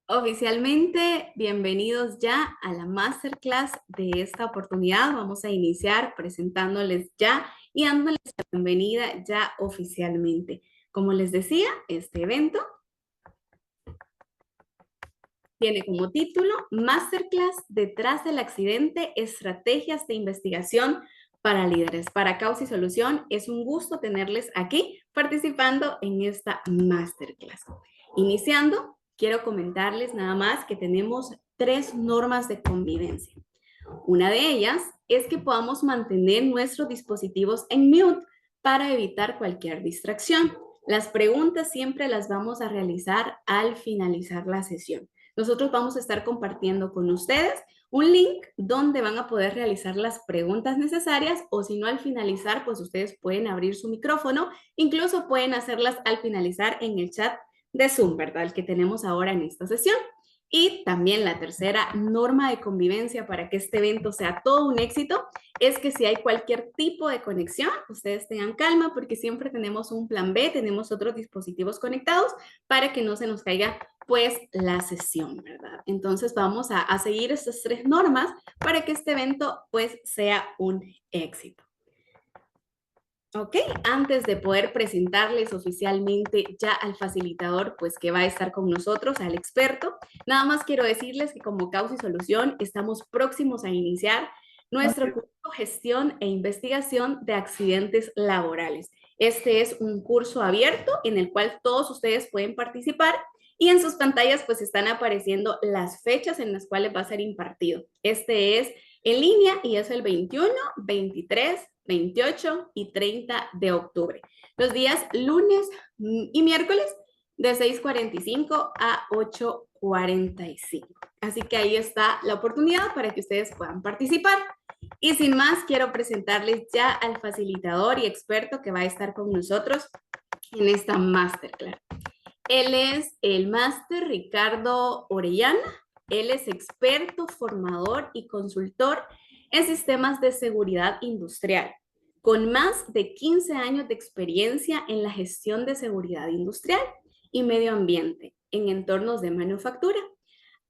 Oficialmente, bienvenidos ya a la masterclass de esta oportunidad. Vamos a iniciar presentándoles ya y dándoles la bienvenida ya oficialmente. Como les decía, este evento tiene como título Masterclass detrás del accidente, estrategias de investigación para líderes. Para Causa y Solución, es un gusto tenerles aquí participando en esta masterclass. Iniciando, quiero comentarles nada más que tenemos 3 normas de convivencia. Una de ellas es que podamos mantener nuestros dispositivos en mute para evitar cualquier distracción. Las preguntas siempre las vamos a realizar al finalizar la sesión. Nosotros vamos a estar compartiendo con ustedes un link donde van a poder realizar las preguntas necesarias o si no al finalizar, pues ustedes pueden abrir su micrófono, incluso pueden hacerlas al finalizar en el chat de Zoom, ¿verdad? El que tenemos ahora en esta sesión. Y también la tercera norma de convivencia para que este evento sea todo un éxito es que si hay cualquier tipo de conexión, ustedes tengan calma porque siempre tenemos un plan B, tenemos otros dispositivos conectados para que no se nos caiga pues la sesión, ¿verdad? Entonces vamos a seguir estas 3 normas para que este evento pues sea un éxito. Ok, antes de poder presentarles oficialmente ya al facilitador, pues que va a estar con nosotros, al experto, nada más quiero decirles que como Causa y Solución estamos próximos a iniciar nuestro curso Gestión e Investigación de Accidentes Laborales. Este es un curso abierto en el cual todos ustedes pueden participar y en sus pantallas pues están apareciendo las fechas en las cuales va a ser impartido. Este es en línea y es el 21, 23, 28 y 30 de octubre. Los días lunes y miércoles de 6:45 a 8:45. Así que ahí está la oportunidad para que ustedes puedan participar. Y sin más, quiero presentarles ya al facilitador y experto que va a estar con nosotros en esta masterclass. Él es el máster Ricardo Orellana. Él es experto, formador y consultor en sistemas de seguridad industrial, con más de 15 años de experiencia en la gestión de seguridad industrial y medio ambiente en entornos de manufactura.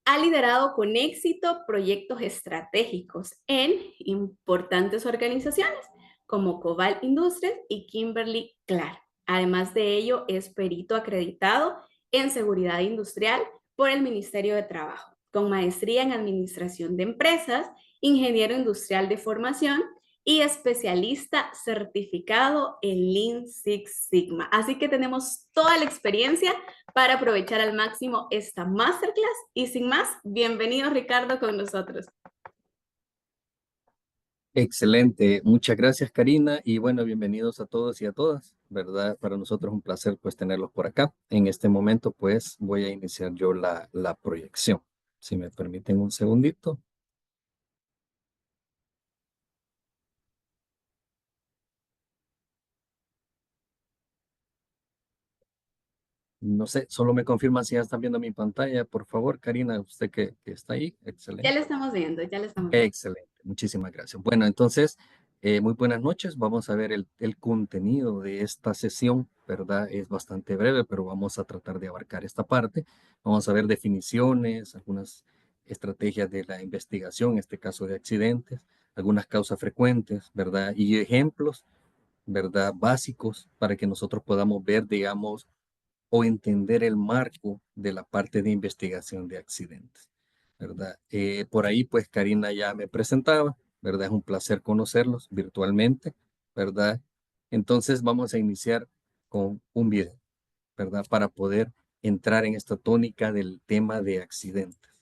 Ha liderado con éxito proyectos estratégicos en importantes organizaciones como Cobalt Industries y Kimberly-Clark. Además de ello, es perito acreditado en seguridad industrial por el Ministerio de Trabajo, con maestría en administración de empresas, ingeniero industrial de formación y especialista certificado en Lean Six Sigma. Así que tenemos toda la experiencia para aprovechar al máximo esta masterclass y sin más, bienvenido Ricardo con nosotros. Excelente, muchas gracias Karina y bueno, bienvenidos a todos y a todas, ¿verdad? Para nosotros es un placer pues tenerlos por acá. En este momento pues voy a iniciar yo la proyección. Si me permiten un segundito. No sé, solo me confirman si ya están viendo mi pantalla, por favor, Karina, usted que está ahí. Ya Excelente. le estamos viendo, ya le estamos viendo. Excelente, muchísimas gracias. Bueno, entonces, muy buenas noches. Vamos a ver el contenido de esta sesión, ¿verdad? Es bastante breve, pero vamos a tratar de abarcar esta parte. Vamos a ver definiciones, algunas estrategias de la investigación, en este caso de accidentes, algunas causas frecuentes, ¿verdad? Y ejemplos, ¿verdad? Básicos para que nosotros podamos ver, digamos, o entender el marco de la parte de investigación de accidentes, ¿verdad? Por ahí, pues Karina ya me presentaba, ¿verdad? Es un placer conocerlos virtualmente, ¿verdad? Entonces vamos a iniciar con un video, ¿verdad? Para poder entrar en esta tónica del tema de accidentes.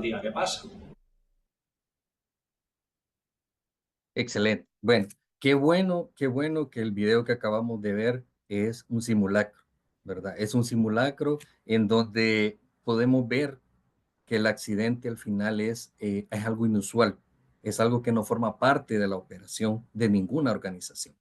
normativa que pasa. Excelente. Bueno, qué bueno que el video que acabamos de ver es un simulacro, ¿verdad? Es un simulacro en donde podemos ver que el accidente al final es algo inusual, es algo que no forma parte de la operación de ninguna organización,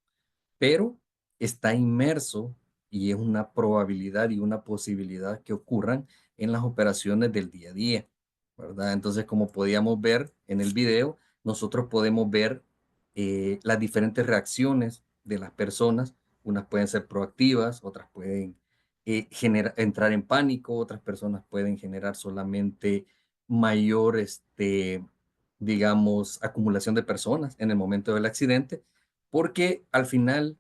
pero está inmerso y es una probabilidad y una posibilidad que ocurran en las operaciones del día a día, ¿verdad? Entonces, como podíamos ver en el video, nosotros podemos ver las diferentes reacciones de las personas. Unas pueden ser proactivas, otras pueden entrar en pánico, otras personas pueden generar solamente mayor, digamos, acumulación de personas en el momento del accidente, porque al final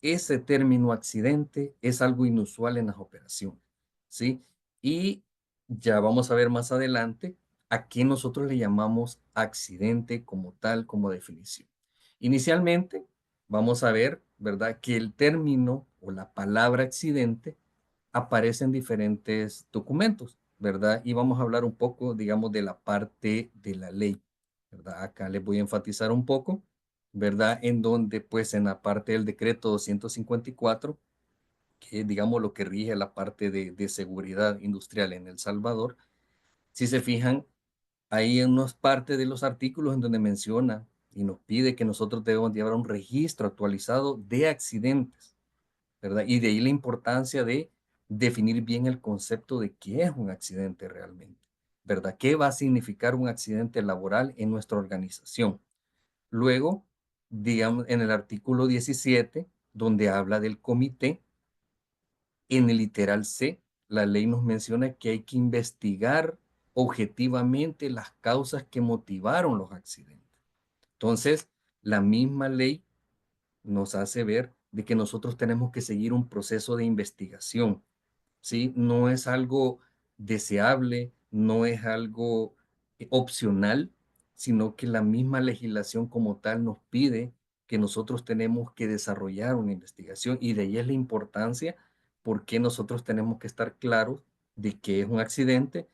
ese término accidente es algo inusual en las operaciones, ¿sí? Y ya vamos a ver más adelante a qué nosotros le llamamos accidente como tal, como definición. Inicialmente, vamos a ver, ¿verdad?, que el término o la palabra accidente aparece en diferentes documentos, ¿verdad? Y vamos a hablar un poco, digamos, de la parte de la ley, ¿verdad? Acá les voy a enfatizar un poco, ¿verdad? En donde, pues, en la parte del decreto 254, que es, digamos, lo que rige la parte de seguridad industrial en El Salvador, si se fijan, hay unas partes de los artículos en donde menciona y nos pide que nosotros debemos llevar un registro actualizado de accidentes, ¿verdad? Y de ahí la importancia de definir bien el concepto de qué es un accidente realmente, ¿verdad? ¿Qué va a significar un accidente laboral en nuestra organización? Luego, digamos, en el artículo 17, donde habla del comité, en el literal C, la ley nos menciona que hay que investigar objetivamente las causas que motivaron los accidentes. Entonces, la misma ley nos hace ver de que nosotros tenemos que seguir un proceso de investigación, ¿sí? No es algo deseable, no es algo opcional, sino que la misma legislación como tal nos pide que nosotros tenemos que desarrollar una investigación y de ahí es la importancia porque nosotros tenemos que estar claros de qué es un accidente,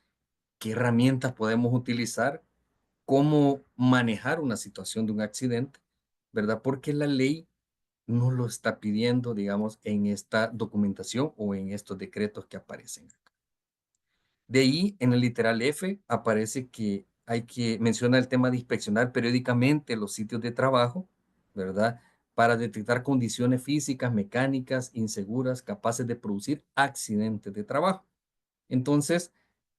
qué herramientas podemos utilizar, cómo manejar una situación de un accidente, ¿verdad? Porque la ley nos lo está pidiendo, digamos, en esta documentación o en estos decretos que aparecen. De ahí, en el literal F, aparece que hay que mencionar el tema de inspeccionar periódicamente los sitios de trabajo, ¿verdad? Para detectar condiciones físicas, mecánicas, inseguras, capaces de producir accidentes de trabajo. Entonces,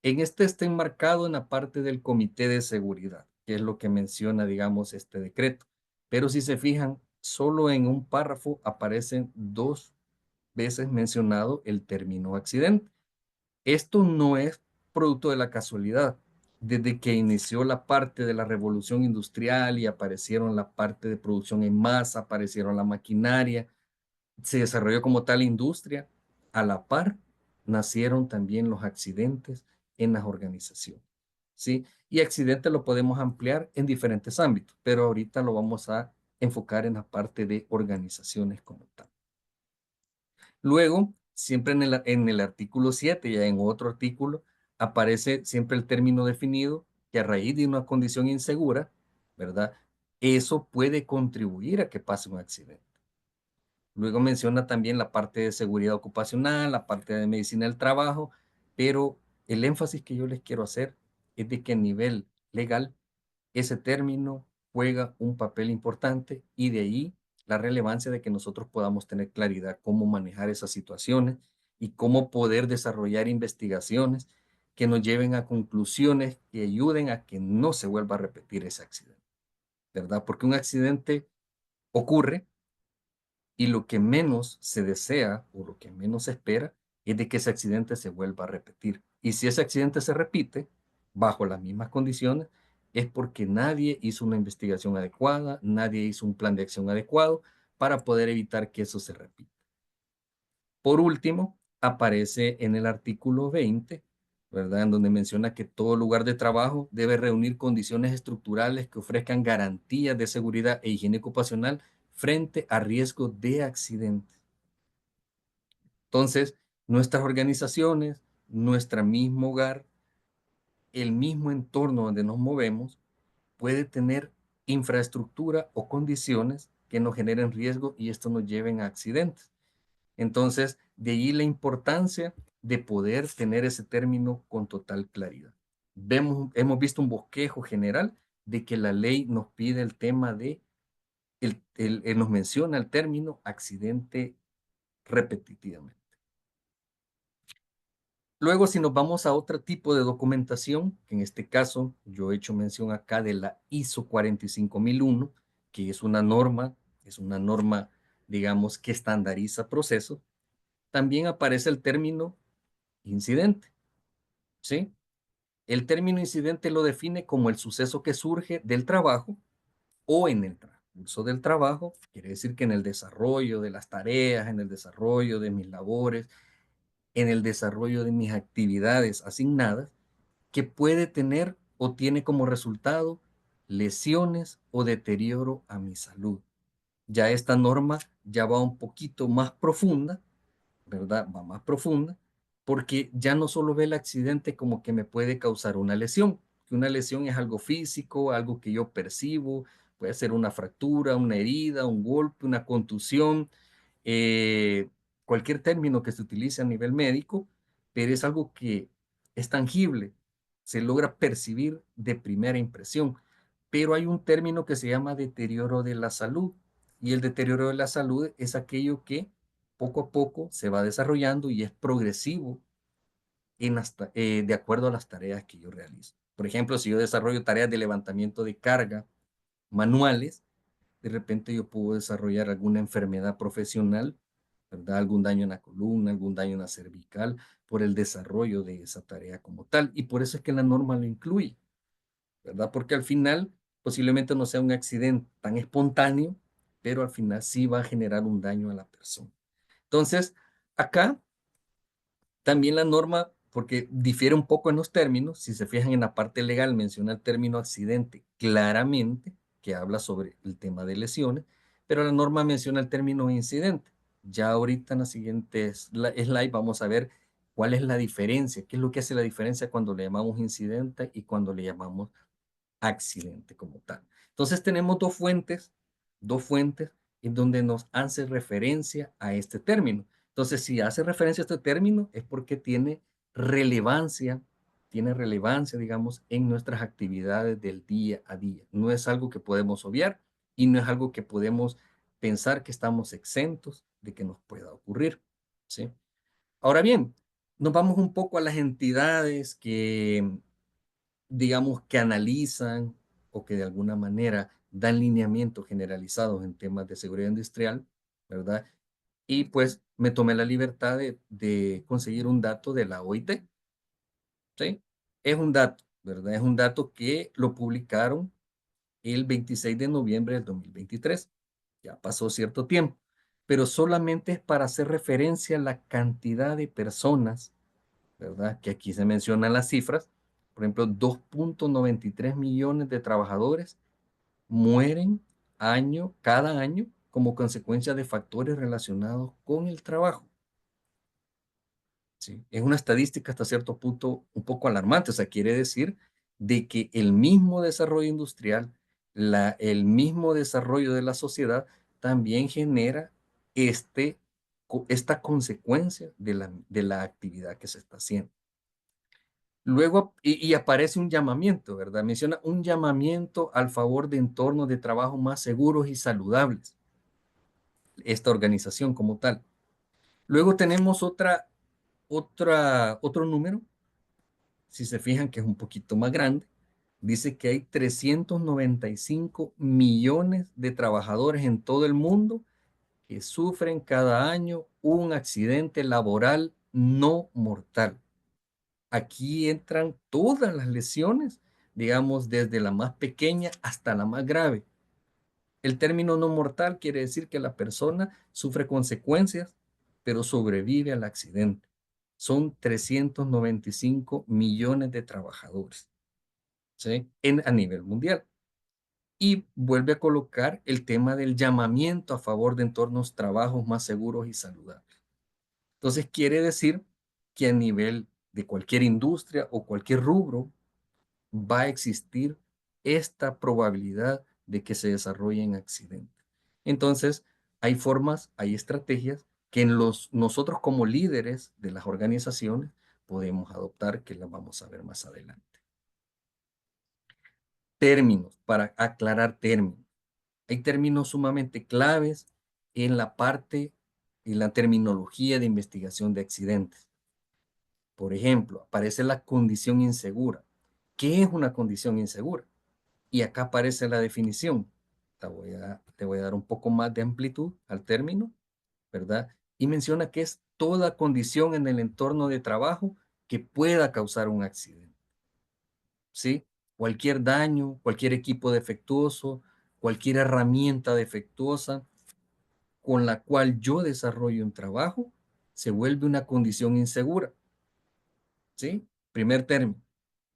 en este está enmarcado en la parte del comité de seguridad, que es lo que menciona, digamos, este decreto. Pero si se fijan, solo en un párrafo aparecen dos veces mencionado el término accidente. Esto no es producto de la casualidad. Desde que inició la parte de la revolución industrial y aparecieron la parte de producción en masa, aparecieron la maquinaria, se desarrolló como tal industria, a la par nacieron también los accidentes en las organizaciones, ¿sí? Y accidentes lo podemos ampliar en diferentes ámbitos, pero ahorita lo vamos a enfocar en la parte de organizaciones como tal. Luego, siempre en el artículo 7 y en otro artículo, aparece siempre el término definido que a raíz de una condición insegura, ¿verdad? Eso puede contribuir a que pase un accidente. Luego menciona también la parte de seguridad ocupacional, la parte de medicina del trabajo, pero el énfasis que yo les quiero hacer es de que a nivel legal ese término juega un papel importante y de ahí la relevancia de que nosotros podamos tener claridad cómo manejar esas situaciones y cómo poder desarrollar investigaciones que nos lleven a conclusiones que ayuden a que no se vuelva a repetir ese accidente, ¿verdad? Porque un accidente ocurre y lo que menos se desea o lo que menos se espera es de que ese accidente se vuelva a repetir. Y si ese accidente se repite bajo las mismas condiciones, es porque nadie hizo una investigación adecuada, nadie hizo un plan de acción adecuado para poder evitar que eso se repita. Por último, aparece en el artículo 20, ¿verdad? En donde menciona que todo lugar de trabajo debe reunir condiciones estructurales que ofrezcan garantías de seguridad e higiene ocupacional frente a riesgo de accidentes. Entonces, nuestras organizaciones, nuestro mismo hogar, el mismo entorno donde nos movemos puede tener infraestructura o condiciones que nos generen riesgo y esto nos lleven a accidentes. Entonces, de allí la importancia de poder tener ese término con total claridad. Hemos visto un bosquejo general de que la ley nos pide el tema de, nos menciona el término accidente repetitivamente. Luego, si nos vamos a otro tipo de documentación, que en este caso yo he hecho mención acá de la ISO 45001, que es una norma, digamos, que estandariza procesos, también aparece el término incidente, ¿sí? El término incidente lo define como el suceso que surge del trabajo o en el transcurso del trabajo, quiere decir que en el desarrollo de las tareas, en el desarrollo de mis labores, en el desarrollo de mis actividades asignadas, que puede tener o tiene como resultado lesiones o deterioro a mi salud. Ya esta norma ya va un poquito más profunda, ¿verdad? Va más profunda, porque ya no solo ve el accidente como que me puede causar una lesión, que una lesión es algo físico, algo que yo percibo, puede ser una fractura, una herida, un golpe, una contusión, eh, cualquier término que se utilice a nivel médico, pero es algo que es tangible, se logra percibir de primera impresión. Pero hay un término que se llama deterioro de la salud, y el deterioro de la salud es aquello que poco a poco se va desarrollando y es progresivo de acuerdo a las tareas que yo realizo. Por ejemplo, si yo desarrollo tareas de levantamiento de carga manuales, de repente yo puedo desarrollar alguna enfermedad profesional, ¿verdad? Algún daño en la columna, algún daño en la cervical, por el desarrollo de esa tarea como tal. Y por eso es que la norma lo incluye, ¿verdad? Porque al final posiblemente no sea un accidente tan espontáneo, pero al final sí va a generar un daño a la persona. Entonces, acá también la norma, porque difiere un poco en los términos, si se fijan en la parte legal, menciona el término accidente claramente, que habla sobre el tema de lesiones, pero la norma menciona el término incidente. Ya ahorita en la siguiente slide vamos a ver cuál es la diferencia, qué es lo que hace la diferencia cuando le llamamos incidente y cuando le llamamos accidente como tal. Entonces tenemos dos fuentes en donde nos hace referencia a este término. Entonces, si hace referencia a este término es porque tiene relevancia, digamos, en nuestras actividades del día a día. No es algo que podemos obviar y no es algo que podemos pensar que estamos exentos de que nos pueda ocurrir, ¿sí? Ahora bien, nos vamos un poco a las entidades que digamos, que analizan o que de alguna manera dan lineamientos generalizados en temas de seguridad industrial, ¿verdad? Y pues me tomé la libertad de conseguir un dato de la OIT, ¿sí? Es un dato, ¿verdad? Es un dato que lo publicaron el 26 de noviembre del 2023. Ya pasó cierto tiempo, pero solamente es para hacer referencia a la cantidad de personas, ¿verdad? Que aquí se mencionan las cifras. Por ejemplo, 2.93 millones de trabajadores mueren cada año como consecuencia de factores relacionados con el trabajo. ¿Sí? Es una estadística hasta cierto punto un poco alarmante. O sea, quiere decir de que el mismo desarrollo industrial, el mismo desarrollo de la sociedad también genera esta consecuencia de la actividad que se está haciendo. Luego, y aparece un llamamiento, ¿verdad? Menciona un llamamiento al favor de entornos de trabajo más seguros y saludables, esta organización como tal. Luego tenemos otro número, si se fijan que es un poquito más grande, dice que hay 395 millones de trabajadores en todo el mundo que sufren cada año un accidente laboral no mortal. Aquí entran todas las lesiones, digamos, desde la más pequeña hasta la más grave. El término no mortal quiere decir que la persona sufre consecuencias, pero sobrevive al accidente. Son 395 millones de trabajadores, ¿sí? A nivel mundial. Y vuelve a colocar el tema del llamamiento a favor de entornos trabajos más seguros y saludables. Entonces quiere decir que a nivel de cualquier industria o cualquier rubro, va a existir esta probabilidad de que se desarrollen accidentes. Entonces, hay formas, hay estrategias que nosotros como líderes de las organizaciones podemos adoptar, que las vamos a ver más adelante. Términos, para aclarar términos. Hay términos sumamente claves en la parte y la terminología de investigación de accidentes. Por ejemplo, aparece la condición insegura. ¿Qué es una condición insegura? Y acá aparece la definición. Te voy a dar un poco más de amplitud al término, ¿verdad? Y menciona que es toda condición en el entorno de trabajo que pueda causar un accidente, ¿sí? Cualquier daño, cualquier equipo defectuoso, cualquier herramienta defectuosa con la cual yo desarrollo un trabajo, se vuelve una condición insegura, ¿sí? Primer término.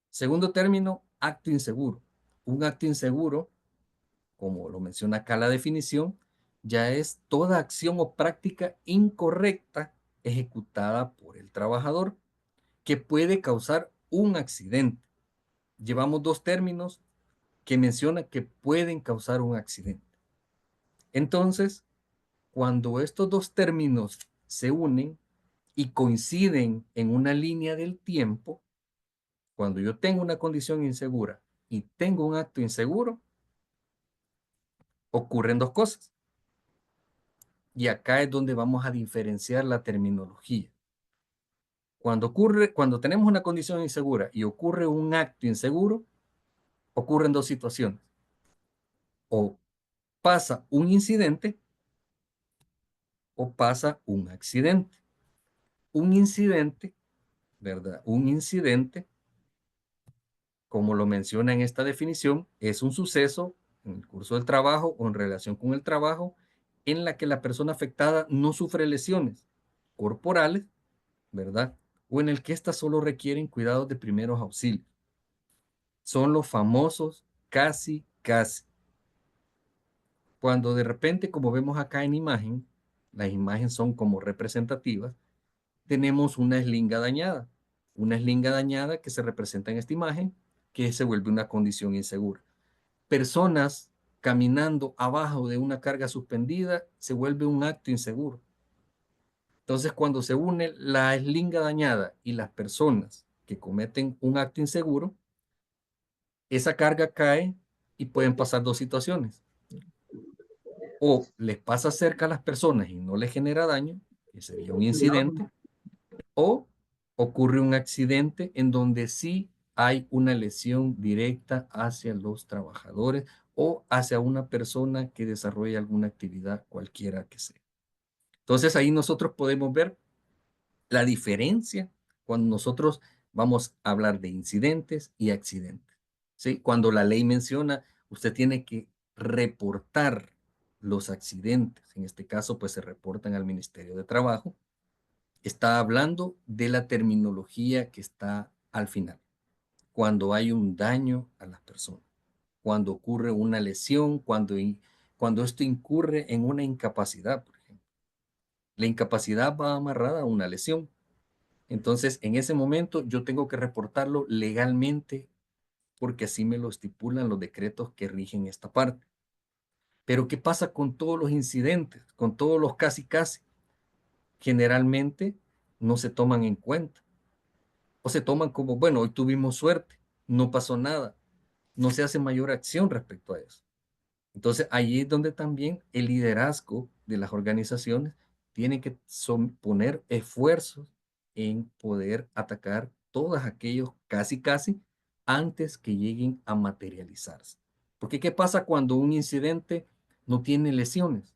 Segundo término, acto inseguro. Un acto inseguro, como lo menciona acá la definición, ya es toda acción o práctica incorrecta ejecutada por el trabajador que puede causar un accidente. Llevamos dos términos que mencionan que pueden causar un accidente. Entonces, cuando estos dos términos se unen y coinciden en una línea del tiempo, cuando yo tengo una condición insegura y tengo un acto inseguro, ocurren dos cosas. Y acá es donde vamos a diferenciar la terminología. Cuando tenemos una condición insegura y ocurre un acto inseguro, ocurren dos situaciones. O pasa un incidente o pasa un accidente. Un incidente, ¿verdad? Un incidente, como lo menciona en esta definición, es un suceso en el curso del trabajo o en relación con el trabajo en la que la persona afectada no sufre lesiones corporales, ¿verdad? O en el que éstas solo requieren cuidados de primeros auxilios. Son los famosos casi, casi. Cuando de repente, como vemos acá en imagen, las imágenes son como representativas, tenemos una eslinga dañada. Una eslinga dañada que se representa en esta imagen, que se vuelve una condición insegura. Personas caminando abajo de una carga suspendida se vuelve un acto inseguro. Entonces, cuando se une la eslinga dañada y las personas que cometen un acto inseguro, esa carga cae y pueden pasar dos situaciones. O les pasa cerca a las personas y no les genera daño, que sería un incidente, o ocurre un accidente en donde sí hay una lesión directa hacia los trabajadores o hacia una persona que desarrolla alguna actividad cualquiera que sea. Entonces ahí nosotros podemos ver la diferencia cuando nosotros vamos a hablar de incidentes y accidentes. ¿Sí? Cuando la ley menciona, usted tiene que reportar los accidentes, en este caso pues se reportan al Ministerio de Trabajo, está hablando de la terminología que está al final, cuando hay un daño a las personas, cuando ocurre una lesión, cuando esto incurre en una incapacidad, por ejemplo. La incapacidad va amarrada a una lesión. Entonces, en ese momento yo tengo que reportarlo legalmente porque así me lo estipulan los decretos que rigen esta parte. Pero ¿qué pasa con todos los incidentes, con todos los casi casi? Generalmente no se toman en cuenta o se toman como, bueno, hoy tuvimos suerte, no pasó nada, no se hace mayor acción respecto a eso. Entonces, ahí es donde también el liderazgo de las organizaciones tiene que poner esfuerzos en poder atacar todos aquellos casi casi antes que lleguen a materializarse. Porque ¿qué pasa cuando un incidente no tiene lesiones?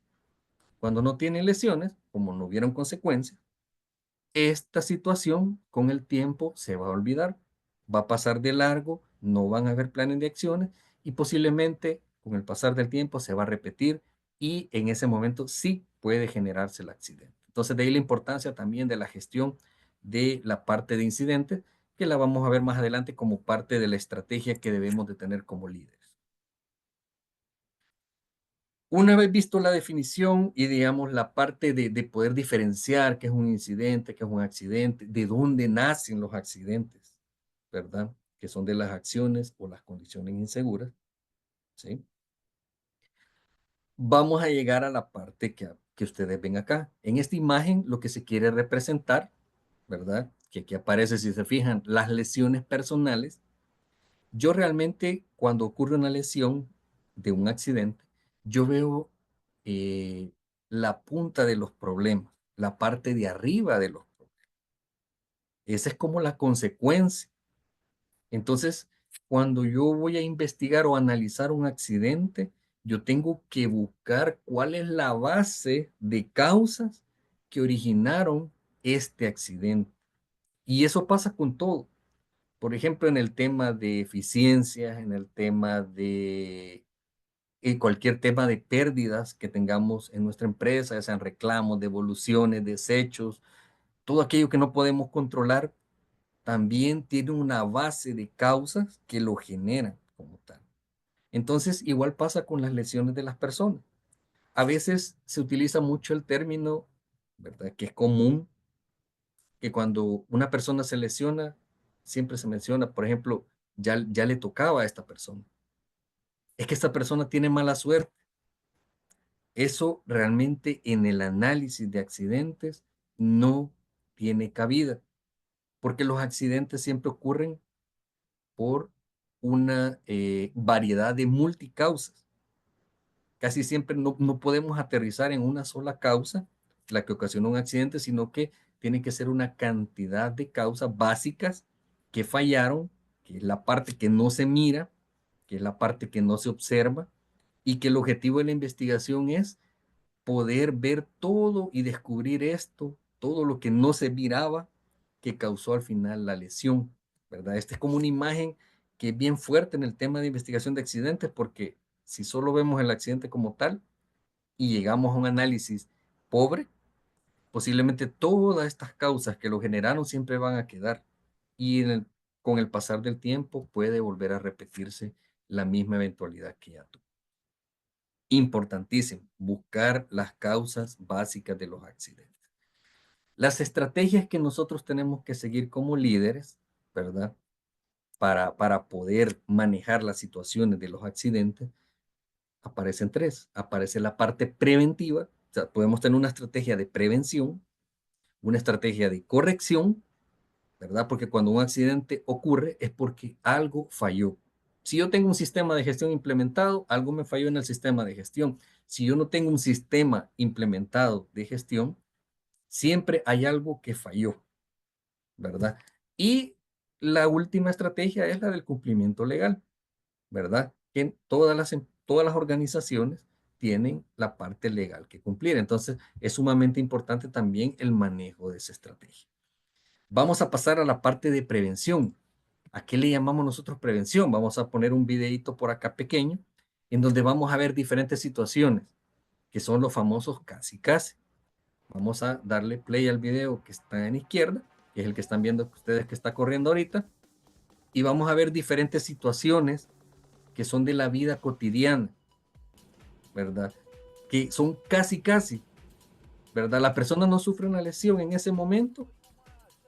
Cuando no tiene lesiones, como no hubieron consecuencias, esta situación con el tiempo se va a olvidar, va a pasar de largo, no van a haber planes de acciones y posiblemente con el pasar del tiempo se va a repetir y en ese momento sí puede generarse el accidente. Entonces de ahí la importancia también de la gestión de la parte de incidentes, que la vamos a ver más adelante como parte de la estrategia que debemos de tener como líderes. Una vez visto la definición y digamos la parte de poder diferenciar qué es un incidente, qué es un accidente, de dónde nacen los accidentes, ¿verdad? que son de las acciones o las condiciones inseguras, ¿sí? Vamos a llegar a la parte que ustedes ven acá. En esta imagen lo que se quiere representar, ¿verdad? Que aquí aparece, si se fijan, las lesiones personales. Yo realmente, cuando ocurre una lesión de un accidente, yo veo la punta de los problemas, la parte de arriba de los problemas. Esa es como la consecuencia. Entonces, cuando yo voy a investigar o analizar un accidente, yo tengo que buscar cuál es la base de causas que originaron este accidente. Y eso pasa con todo. Por ejemplo, en el tema de eficiencias, en el tema de cualquier tema de pérdidas que tengamos en nuestra empresa, ya sean reclamos, devoluciones, desechos, todo aquello que no podemos controlar, también tiene una base de causas que lo generan como tal. Entonces, igual pasa con las lesiones de las personas. A veces se utiliza mucho el término, ¿verdad? Que es común, que cuando una persona se lesiona, siempre se menciona, por ejemplo, ya le tocaba a esta persona. Es que esta persona tiene mala suerte. Eso realmente en el análisis de accidentes no tiene cabida, porque los accidentes siempre ocurren por una variedad de multicausas. Casi siempre no podemos aterrizar en una sola causa, la que ocasiona un accidente, sino que tiene que ser una cantidad de causas básicas que fallaron, que es la parte que no se mira, que es la parte que no se observa, y que el objetivo de la investigación es poder ver todo y descubrir esto, todo lo que no se miraba que causó al final la lesión, ¿verdad? Esta es como una imagen que es bien fuerte en el tema de investigación de accidentes, porque si solo vemos el accidente como tal y llegamos a un análisis pobre, posiblemente todas estas causas que lo generaron siempre van a quedar y con el pasar del tiempo puede volver a repetirse la misma eventualidad que ya tuvo. Importantísimo, buscar las causas básicas de los accidentes. Las estrategias que nosotros tenemos que seguir como líderes, ¿verdad? Para poder manejar las situaciones de los accidentes, aparecen tres. Aparece la parte preventiva, o sea, podemos tener una estrategia de prevención, una estrategia de corrección, ¿verdad? Porque cuando un accidente ocurre es porque algo falló. Si yo tengo un sistema de gestión implementado, algo me falló en el sistema de gestión. Si yo no tengo un sistema implementado de gestión, siempre hay algo que falló, ¿verdad? Y la última estrategia es la del cumplimiento legal, ¿verdad? Que todas las organizaciones tienen la parte legal que cumplir. Entonces, es sumamente importante también el manejo de esa estrategia. Vamos a pasar a la parte de prevención. ¿A qué le llamamos nosotros prevención? Vamos a poner un videito por acá pequeño en donde vamos a ver diferentes situaciones que son los famosos casi casi. Vamos a darle play al video que está en izquierda, que es el que están viendo ustedes que está corriendo ahorita, y vamos a ver diferentes situaciones que son de la vida cotidiana, ¿verdad? Que son casi casi, ¿verdad? La persona no sufre una lesión en ese momento,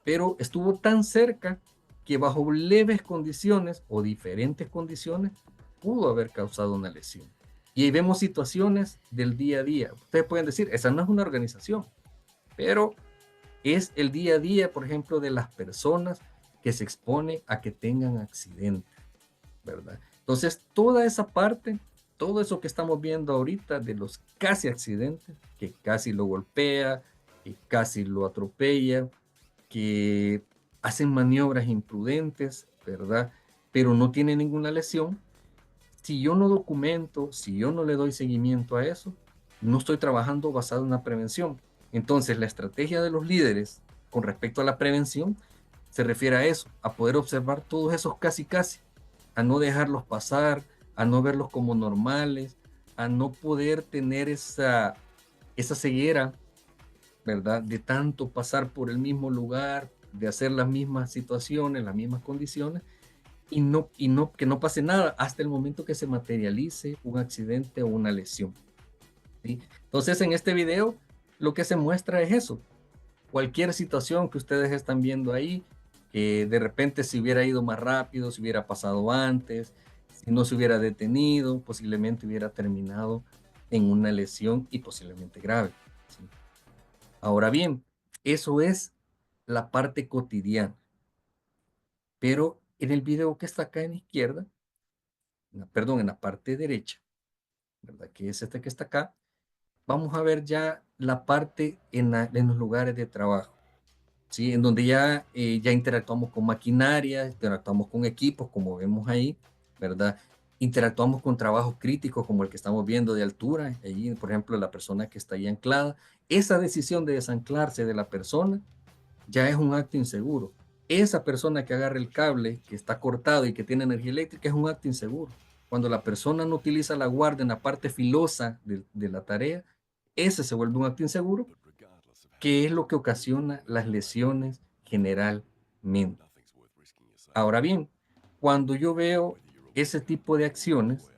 pero estuvo tan cerca que bajo leves condiciones o diferentes condiciones pudo haber causado una lesión. Y ahí vemos situaciones del día a día. Ustedes pueden decir, esa no es una organización, pero es el día a día, por ejemplo, de las personas que se exponen a que tengan accidentes, ¿verdad? Entonces, toda esa parte, todo eso que estamos viendo ahorita de los casi accidentes, que casi lo golpea, que casi lo atropella, que hacen maniobras imprudentes, ¿verdad? Pero no tiene ninguna lesión. Si yo no documento, si yo no le doy seguimiento a eso, no estoy trabajando basado en una prevención. Entonces, la estrategia de los líderes con respecto a la prevención se refiere a eso, a poder observar todos esos casi casi, a no dejarlos pasar, a no verlos como normales, a no poder tener esa ceguera, ¿verdad? De tanto pasar por el mismo lugar, de hacer las mismas situaciones, las mismas condiciones, que no pase nada hasta el momento que se materialice un accidente o una lesión, ¿sí? Entonces, en este video, lo que se muestra es eso. Cualquier situación que ustedes están viendo ahí, De repente si hubiera ido más rápido, si hubiera pasado antes, si no se hubiera detenido, posiblemente hubiera terminado en una lesión y posiblemente grave. ¿Sí? Ahora bien, eso es la parte cotidiana, pero en el video que está acá en la izquierda, perdón, en la parte derecha, ¿verdad? Que es este que está acá, vamos a ver ya la parte en los lugares de trabajo. ¿Sí? En donde ya interactuamos con maquinaria, interactuamos con equipos, como vemos ahí, ¿verdad? Interactuamos con trabajos críticos como el que estamos viendo de altura, ahí, por ejemplo, la persona que está ahí anclada. Esa decisión de desanclarse de la persona ya es un acto inseguro. Esa persona que agarra el cable, que está cortado y que tiene energía eléctrica, es un acto inseguro. Cuando la persona no utiliza la guardia en la parte filosa de la tarea, ese se vuelve un acto inseguro, que es lo que ocasiona las lesiones generalmente. Ahora bien, cuando yo veo ese tipo de acciones,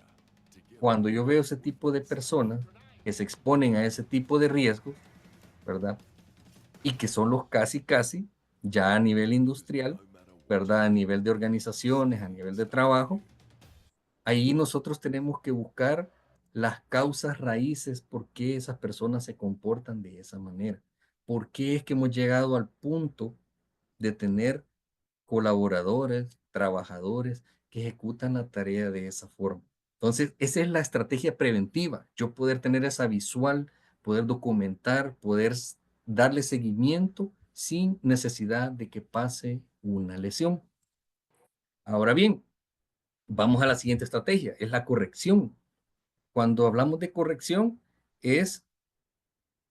cuando yo veo ese tipo de personas que se exponen a ese tipo de riesgos, ¿verdad? Y que son los casi ya a nivel industrial, ¿verdad? A nivel de organizaciones, a nivel de trabajo, ahí nosotros tenemos que buscar las causas raíces por qué esas personas se comportan de esa manera. ¿Por qué es que hemos llegado al punto de tener colaboradores, trabajadores que ejecutan la tarea de esa forma? Entonces, esa es la estrategia preventiva. Yo poder tener esa visual, poder documentar, poder darle seguimiento sin necesidad de que pase una lesión. Ahora bien, vamos a la siguiente estrategia, es la corrección. Cuando hablamos de corrección, es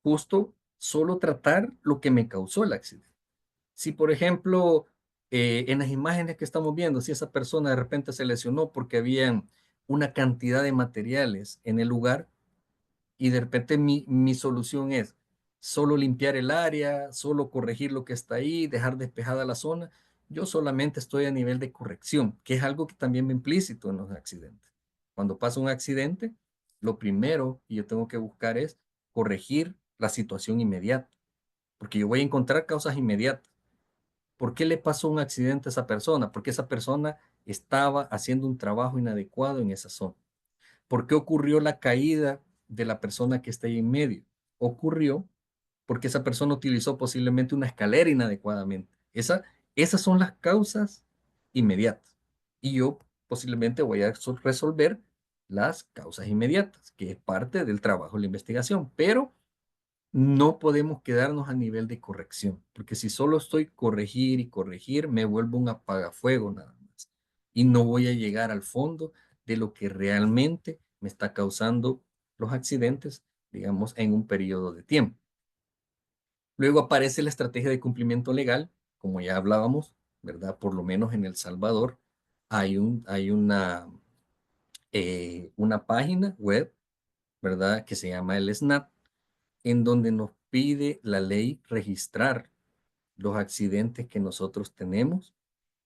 justo solo tratar lo que me causó el accidente. Si, por ejemplo, en las imágenes que estamos viendo, si esa persona de repente se lesionó porque había una cantidad de materiales en el lugar y de repente mi solución es solo limpiar el área, solo corregir lo que está ahí, dejar despejada la zona, yo solamente estoy a nivel de corrección, que es algo que también me implícito en los accidentes. Cuando pasa un accidente, lo primero que yo tengo que buscar es corregir la situación inmediata, porque yo voy a encontrar causas inmediatas. ¿Por qué le pasó un accidente a esa persona? Porque esa persona estaba haciendo un trabajo inadecuado en esa zona. ¿Por qué ocurrió la caída de la persona que está ahí en medio? Ocurrió porque esa persona utilizó posiblemente una escalera inadecuadamente. Esas son las causas inmediatas. Y yo posiblemente voy a resolver las causas inmediatas, que es parte del trabajo de la investigación. Pero no podemos quedarnos a nivel de corrección, porque si solo estoy corregir y corregir, me vuelvo un apagafuego nada más. Y no voy a llegar al fondo de lo que realmente me está causando los accidentes, digamos, en un periodo de tiempo. Luego aparece la estrategia de cumplimiento legal, como ya hablábamos, ¿verdad? Por lo menos en El Salvador hay una página web, ¿verdad? Que se llama el SNAT, en donde nos pide la ley registrar los accidentes que nosotros tenemos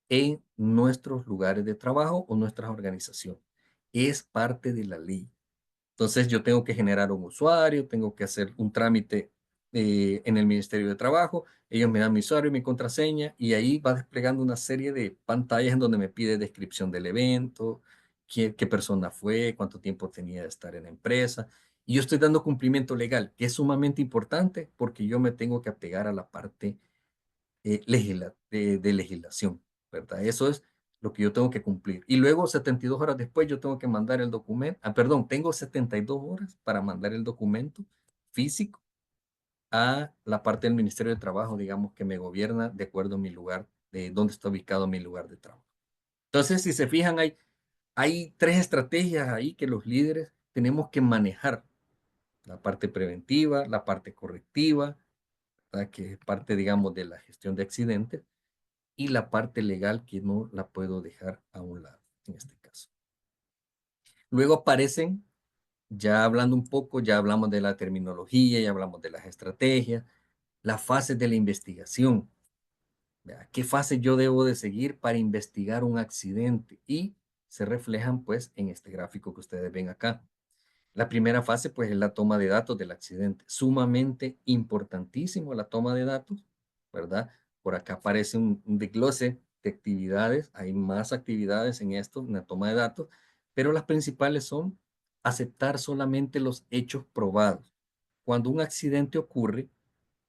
en nuestros lugares de trabajo o nuestras organizaciones. Es parte de la ley. Entonces yo tengo que generar un usuario, tengo que hacer un trámite en el Ministerio de Trabajo, ellos me dan mi usuario y mi contraseña y ahí va desplegando una serie de pantallas en donde me pide descripción del evento, qué persona fue, cuánto tiempo tenía de estar en la empresa. Y yo estoy dando cumplimiento legal, que es sumamente importante porque yo me tengo que apegar a la parte de legislación, ¿verdad? Eso es lo que yo tengo que cumplir. Y luego 72 horas después yo tengo que mandar el documento, perdón, tengo 72 horas para mandar el documento físico a la parte del Ministerio de Trabajo, digamos, que me gobierna de acuerdo a mi lugar, de dónde está ubicado mi lugar de trabajo. Entonces, si se fijan, hay tres estrategias ahí que los líderes tenemos que manejar. La parte preventiva, la parte correctiva, ¿verdad? Que es parte, digamos, de la gestión de accidentes y la parte legal que no la puedo dejar a un lado en este caso. Luego aparecen, ya hablando un poco, ya hablamos de la terminología, ya hablamos de las estrategias, las fases de la investigación. ¿Verdad? ¿Qué fase yo debo de seguir para investigar un accidente? Y se reflejan pues en este gráfico que ustedes ven acá. La primera fase pues es la toma de datos del accidente. Sumamente importantísimo la toma de datos, ¿verdad? Por acá aparece un desglose de actividades. Hay más actividades en esto, en la toma de datos, pero las principales son aceptar solamente los hechos probados. Cuando un accidente ocurre,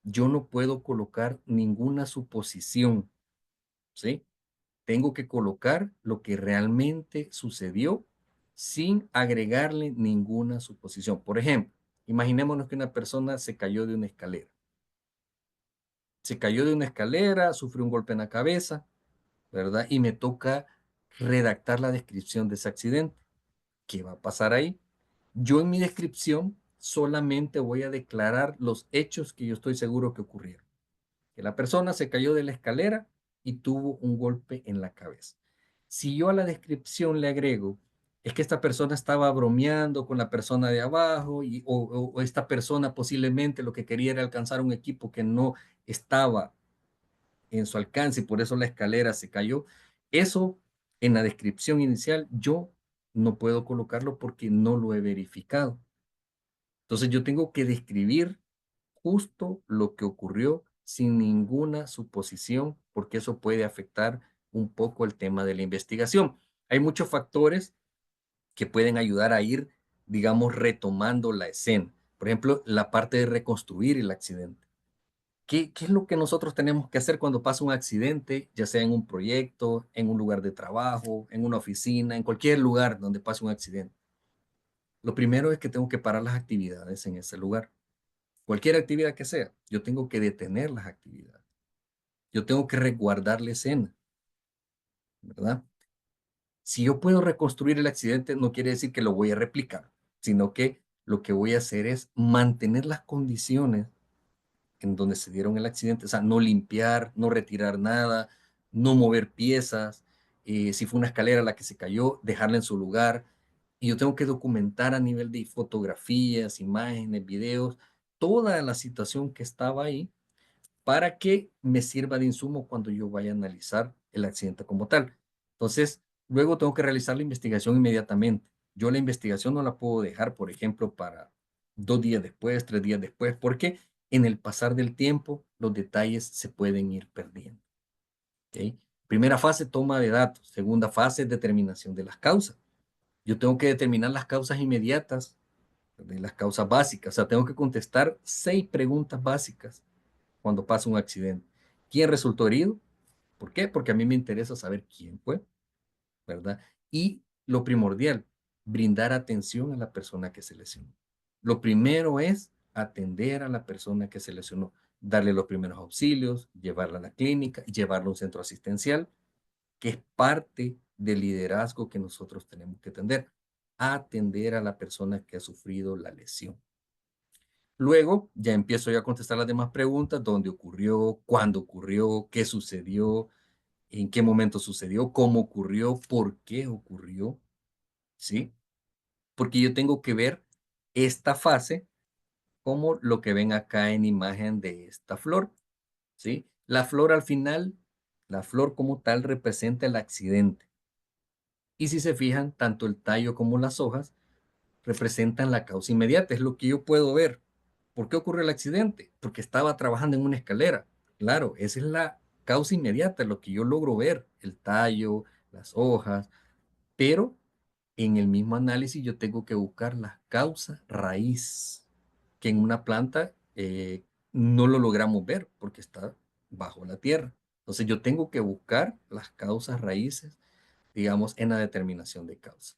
yo no puedo colocar ninguna suposición, ¿sí? Tengo que colocar lo que realmente sucedió sin agregarle ninguna suposición. Por ejemplo, imaginémonos que una persona se cayó de una escalera. Se cayó de una escalera, sufrió un golpe en la cabeza, ¿verdad? Y me toca redactar la descripción de ese accidente. ¿Qué va a pasar ahí? Yo en mi descripción solamente voy a declarar los hechos que yo estoy seguro que ocurrieron. Que la persona se cayó de la escalera y tuvo un golpe en la cabeza. Si yo a la descripción le agrego, es que esta persona estaba bromeando con la persona de abajo o esta persona posiblemente lo que quería era alcanzar un equipo que no estaba en su alcance y por eso la escalera se cayó. Eso en la descripción inicial yo no puedo colocarlo porque no lo he verificado. Entonces yo tengo que describir justo lo que ocurrió sin ninguna suposición, porque eso puede afectar un poco el tema de la investigación. Hay muchos factores que pueden ayudar a ir, digamos, retomando la escena. Por ejemplo, la parte de reconstruir el accidente. ¿Qué es lo que nosotros tenemos que hacer cuando pasa un accidente, ya sea en un proyecto, en un lugar de trabajo, en una oficina, en cualquier lugar donde pase un accidente? Lo primero es que tengo que parar las actividades en ese lugar. Cualquier actividad que sea, yo tengo que detener las actividades. Yo tengo que resguardar la escena, ¿verdad? Si yo puedo reconstruir el accidente, no quiere decir que lo voy a replicar, sino que lo que voy a hacer es mantener las condiciones en donde se dieron el accidente, o sea, no limpiar, no retirar nada, no mover piezas, si fue una escalera la que se cayó, dejarla en su lugar. Y yo tengo que documentar a nivel de fotografías, imágenes, videos, toda la situación que estaba ahí para que me sirva de insumo cuando yo vaya a analizar el accidente como tal. Entonces, luego tengo que realizar la investigación inmediatamente. Yo la investigación no la puedo dejar, por ejemplo, para 2 días después, 3 días después, porque en el pasar del tiempo los detalles se pueden ir perdiendo. ¿Ok? Primera fase, toma de datos. Segunda fase, determinación de las causas. Yo tengo que determinar las causas inmediatas, de las causas básicas. O sea, tengo que contestar 6 preguntas básicas cuando pasa un accidente. ¿Quién resultó herido? ¿Por qué? Porque a mí me interesa saber quién fue, ¿verdad? Y lo primordial, brindar atención a la persona que se lesionó. Lo primero es atender a la persona que se lesionó, darle los primeros auxilios, llevarla a la clínica, llevarla a un centro asistencial, que es parte del liderazgo que nosotros tenemos que atender a la persona que ha sufrido la lesión. Luego ya empiezo yo a contestar las demás preguntas, dónde ocurrió, cuándo ocurrió, qué sucedió, en qué momento sucedió, cómo ocurrió, por qué ocurrió, ¿sí? Porque yo tengo que ver esta fase como lo que ven acá en imagen de esta flor, ¿sí? La flor al final, la flor como tal representa el accidente. Y si se fijan, tanto el tallo como las hojas representan la causa inmediata, es lo que yo puedo ver. ¿Por qué ocurrió el accidente? Porque estaba trabajando en una escalera. Claro, esa es la causa inmediata, lo que yo logro ver, el tallo, las hojas, pero en el mismo análisis yo tengo que buscar la causa raíz, que en una planta no lo logramos ver porque está bajo la tierra. Entonces yo tengo que buscar las causas raíces, digamos, en la determinación de causa.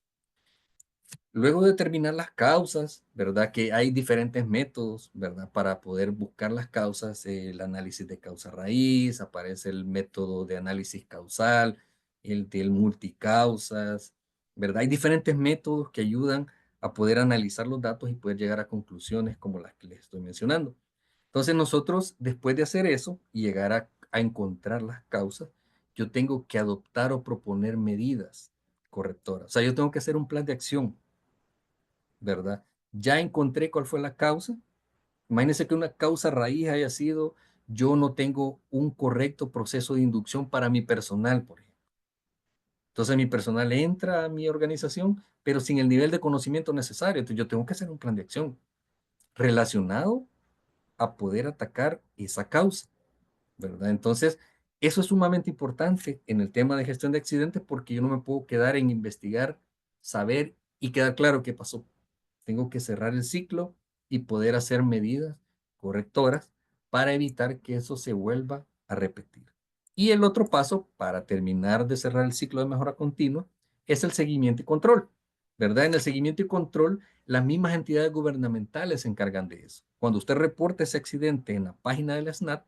Luego de determinar las causas, ¿verdad? Que hay diferentes métodos, ¿verdad? Para poder buscar las causas, el análisis de causa raíz, aparece el método de análisis causal, el del multicausas, ¿verdad? Hay diferentes métodos que ayudan a poder analizar los datos y poder llegar a conclusiones como las que les estoy mencionando. Entonces nosotros, después de hacer eso y llegar a encontrar las causas, yo tengo que adoptar o proponer medidas correctoras. O sea, yo tengo que hacer un plan de acción, ¿verdad? Ya encontré cuál fue la causa. Imagínense que una causa raíz haya sido, yo no tengo un correcto proceso de inducción para mi personal, por ejemplo. Entonces mi personal entra a mi organización, pero sin el nivel de conocimiento necesario. Entonces yo tengo que hacer un plan de acción relacionado a poder atacar esa causa, ¿verdad? Entonces Eso es sumamente importante en el tema de gestión de accidentes porque yo no me puedo quedar en investigar, saber y quedar claro qué pasó. Tengo que cerrar el ciclo y poder hacer medidas correctoras para evitar que eso se vuelva a repetir. Y el otro paso para terminar de cerrar el ciclo de mejora continua es el seguimiento y control, ¿verdad? En el seguimiento y control, las mismas entidades gubernamentales se encargan de eso. Cuando usted reporta ese accidente en la página del SNAT,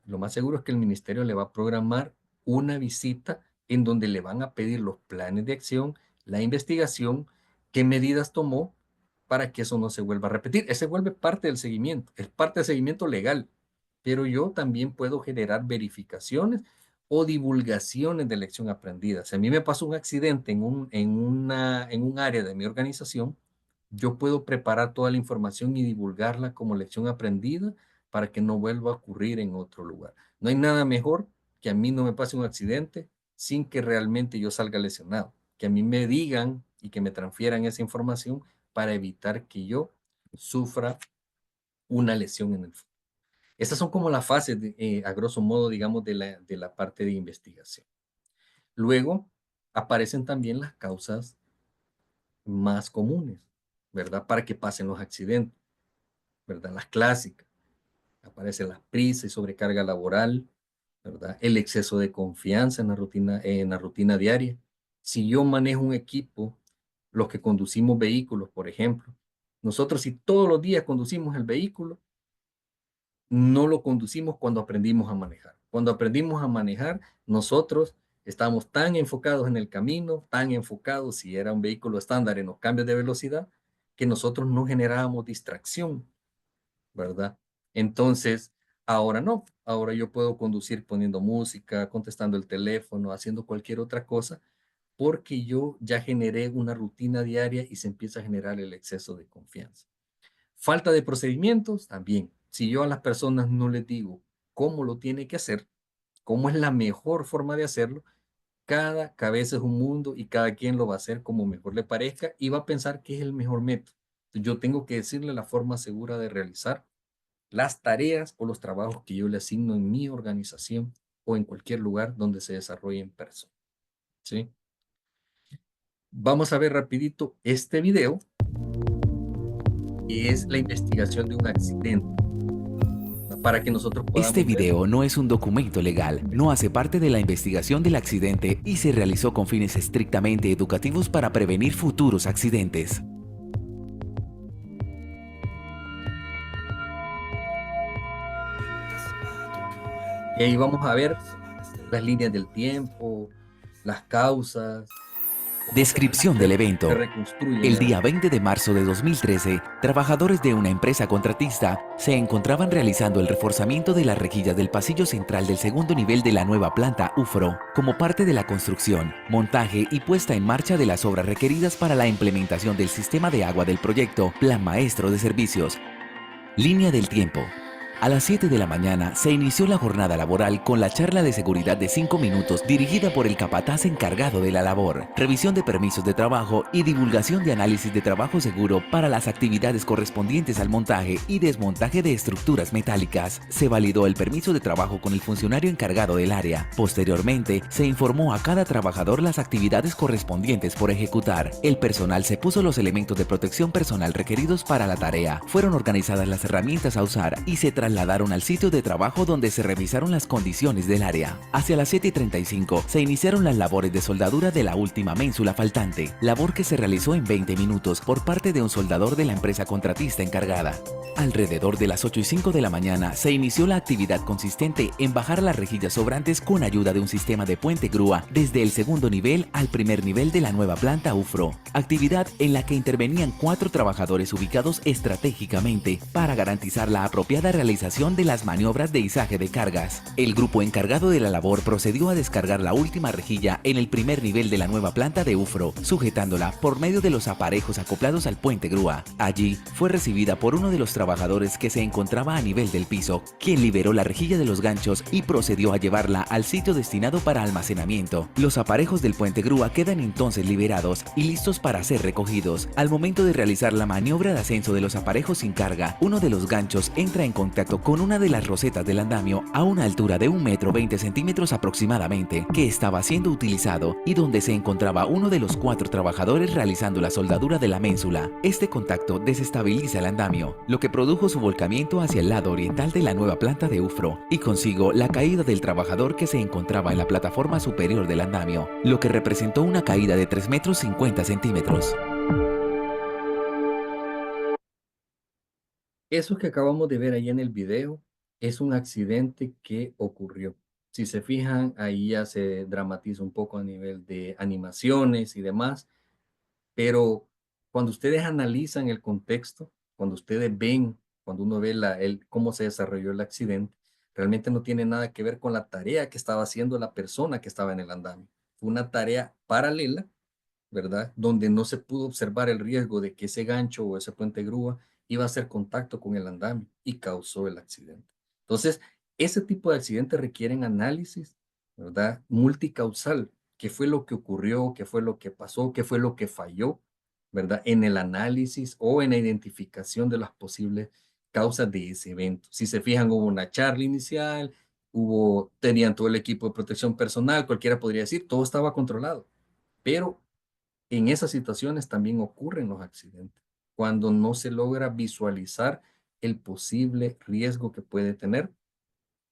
lo más seguro es que el ministerio le va a programar una visita en donde le van a pedir los planes de acción, la investigación, qué medidas tomó para que eso no se vuelva a repetir. Ese vuelve parte del seguimiento, es parte del seguimiento legal, pero yo también puedo generar verificaciones o divulgaciones de lección aprendida. Si a mí me pasó un accidente en un área de mi organización, yo puedo preparar toda la información y divulgarla como lección aprendida para que no vuelva a ocurrir en otro lugar. No hay nada mejor que a mí no me pase un accidente sin que realmente yo salga lesionado, que a mí me digan y que me transfieran esa información para evitar que yo sufra una lesión en el futuro. Estas son como las fases, a grosso modo, digamos, de la parte de investigación. Luego aparecen también las causas más comunes, ¿verdad? Para que pasen los accidentes, ¿verdad? Las clásicas. Aparece la prisa y sobrecarga laboral, ¿verdad? El exceso de confianza en la rutina diaria. Si yo manejo un equipo, los que conducimos vehículos, por ejemplo, nosotros si todos los días conducimos el vehículo, no lo conducimos cuando aprendimos a manejar. Cuando aprendimos a manejar, nosotros estamos tan enfocados en el camino, tan enfocados si era un vehículo estándar en los cambios de velocidad, que nosotros no generábamos distracción, ¿verdad? Entonces, ahora no, ahora yo puedo conducir poniendo música, contestando el teléfono, haciendo cualquier otra cosa, porque yo ya generé una rutina diaria y se empieza a generar el exceso de confianza. Falta de procedimientos también. Si yo a las personas no les digo cómo lo tiene que hacer, cómo es la mejor forma de hacerlo, cada cabeza es un mundo y cada quien lo va a hacer como mejor le parezca y va a pensar que es el mejor método. Yo tengo que decirle la forma segura de realizar las tareas o los trabajos que yo le asigno en mi organización o en cualquier lugar donde se desarrolle en persona. ¿Sí? Vamos a ver rapidito este video, que es la investigación de un accidente, para que nosotros podamos Este ver. video no es un documento legal, no hace parte de la investigación del accidente y se realizó con fines estrictamente educativos para prevenir futuros accidentes. Y ahí vamos a ver las líneas del tiempo, las causas. Descripción del evento. Se reconstruyen. El día 20 de marzo de 2013, trabajadores de una empresa contratista se encontraban realizando el reforzamiento de las rejillas del pasillo central del segundo nivel de la nueva planta UFRO, como parte de la construcción, montaje y puesta en marcha de las obras requeridas para la implementación del sistema de agua del proyecto Plan Maestro de Servicios. Línea del tiempo. A las 7 de la mañana se inició la jornada laboral con la charla de seguridad de 5 minutos dirigida por el capataz encargado de la labor, revisión de permisos de trabajo y divulgación de análisis de trabajo seguro para las actividades correspondientes al montaje y desmontaje de estructuras metálicas. Se validó el permiso de trabajo con el funcionario encargado del área. Posteriormente, se informó a cada trabajador las actividades correspondientes por ejecutar. El personal se puso los elementos de protección personal requeridos para la tarea. Fueron organizadas las herramientas a usar y se trasladaron al sitio de trabajo donde se revisaron las condiciones del área. Hacia las 7:35 se iniciaron las labores de soldadura de la última ménsula faltante, labor que se realizó en 20 minutos por parte de un soldador de la empresa contratista encargada. Alrededor de las 8:05 de la mañana se inició la actividad consistente en bajar las rejillas sobrantes con ayuda de un sistema de puente grúa desde el segundo nivel al primer nivel de la nueva planta UFRO, actividad en la que intervenían 4 trabajadores ubicados estratégicamente para garantizar la apropiada realización de las maniobras de izaje de cargas. El grupo encargado de la labor procedió a descargar la última rejilla en el primer nivel de la nueva planta de UFRO, sujetándola por medio de los aparejos acoplados al puente grúa. Allí fue recibida por uno de los trabajadores que se encontraba a nivel del piso, quien liberó la rejilla de los ganchos y procedió a llevarla al sitio destinado para almacenamiento. Los aparejos del puente grúa quedan entonces liberados y listos para ser recogidos. Al momento de realizar la maniobra de ascenso de los aparejos sin carga, uno de los ganchos entra en contacto contacto con una de las rosetas del andamio a una altura de 1,20 m aproximadamente, que estaba siendo utilizado y donde se encontraba uno de los 4 trabajadores realizando la soldadura de la ménsula. Este contacto desestabiliza el andamio, lo que produjo su volcamiento hacia el lado oriental de la nueva planta de UFRO y consigo la caída del trabajador que se encontraba en la plataforma superior del andamio, lo que representó una caída de 3,50 m. Eso que acabamos de ver ahí en el video es un accidente que ocurrió. Si se fijan, ahí ya se dramatiza un poco a nivel de animaciones y demás, pero cuando ustedes analizan el contexto, cuando ustedes ven, cuando uno ve cómo se desarrolló el accidente, realmente no tiene nada que ver con la tarea que estaba haciendo la persona que estaba en el andamio. Fue una tarea paralela, ¿verdad? Donde no se pudo observar el riesgo de que ese gancho o ese puente grúa iba a hacer contacto con el andamio y causó el accidente. Entonces, ese tipo de accidentes requieren análisis, ¿verdad? Multicausal. ¿Qué fue lo que ocurrió? ¿Qué fue lo que pasó? ¿Qué fue lo que falló? ¿Verdad? En el análisis o en la identificación de las posibles causas de ese evento. Si se fijan, hubo una charla inicial, tenían todo el equipo de protección personal, cualquiera podría decir, todo estaba controlado. Pero en esas situaciones también ocurren los accidentes, cuando no se logra visualizar el posible riesgo que puede tener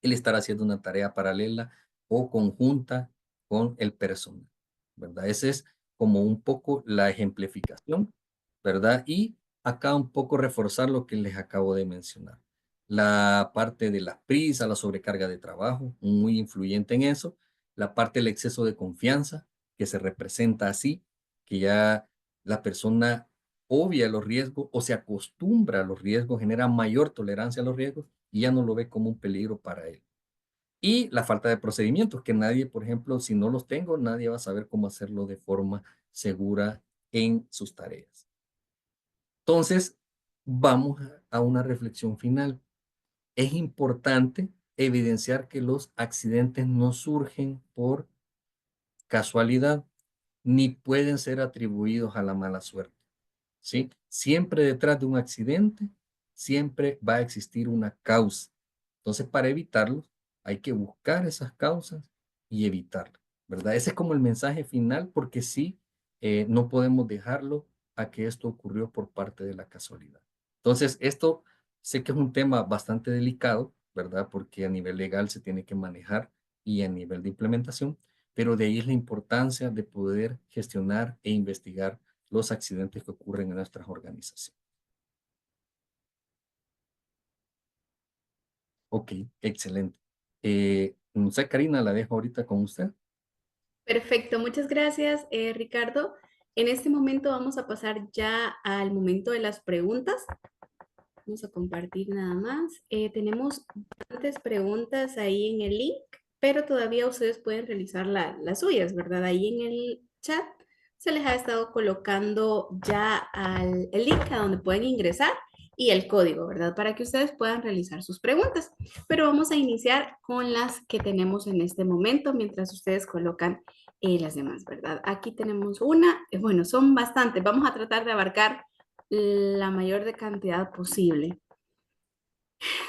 el estar haciendo una tarea paralela o conjunta con el personal, ¿verdad? Esa es como un poco la ejemplificación, ¿verdad? Y acá un poco reforzar lo que les acabo de mencionar. La parte de la prisa, la sobrecarga de trabajo, muy influyente en eso. La parte del exceso de confianza, que se representa así, que ya la persona obvia los riesgos o se acostumbra a los riesgos, genera mayor tolerancia a los riesgos y ya no lo ve como un peligro para él. Y la falta de procedimientos, que nadie, por ejemplo, si no los tengo, nadie va a saber cómo hacerlo de forma segura en sus tareas. Entonces, vamos a una reflexión final. Es importante evidenciar que los accidentes no surgen por casualidad ni pueden ser atribuidos a la mala suerte. ¿Sí? Siempre detrás de un accidente, siempre va a existir una causa. Entonces, para evitarlos, hay que buscar esas causas y evitarlas, ¿verdad? Ese es como el mensaje final, porque sí, no podemos dejarlo a que esto ocurrió por parte de la casualidad. Entonces, esto sé que es un tema bastante delicado, ¿verdad? Porque a nivel legal se tiene que manejar y a nivel de implementación, pero de ahí es la importancia de poder gestionar e investigar los accidentes que ocurren en nuestras organizaciones. Ok, excelente. No sé, Karina, la dejo ahorita con usted. Perfecto, muchas gracias, Ricardo. En este momento vamos a pasar ya al momento de las preguntas. Vamos a compartir nada más. Tenemos bastantes preguntas ahí en el link, pero todavía ustedes pueden realizar las suyas, ¿verdad? Ahí en el chat se les ha estado colocando ya el link a donde pueden ingresar y el código, ¿verdad? Para que ustedes puedan realizar sus preguntas. Pero vamos a iniciar con las que tenemos en este momento mientras ustedes colocan las demás, ¿verdad? Aquí tenemos una, bueno, son bastantes. Vamos a tratar de abarcar la mayor de cantidad posible.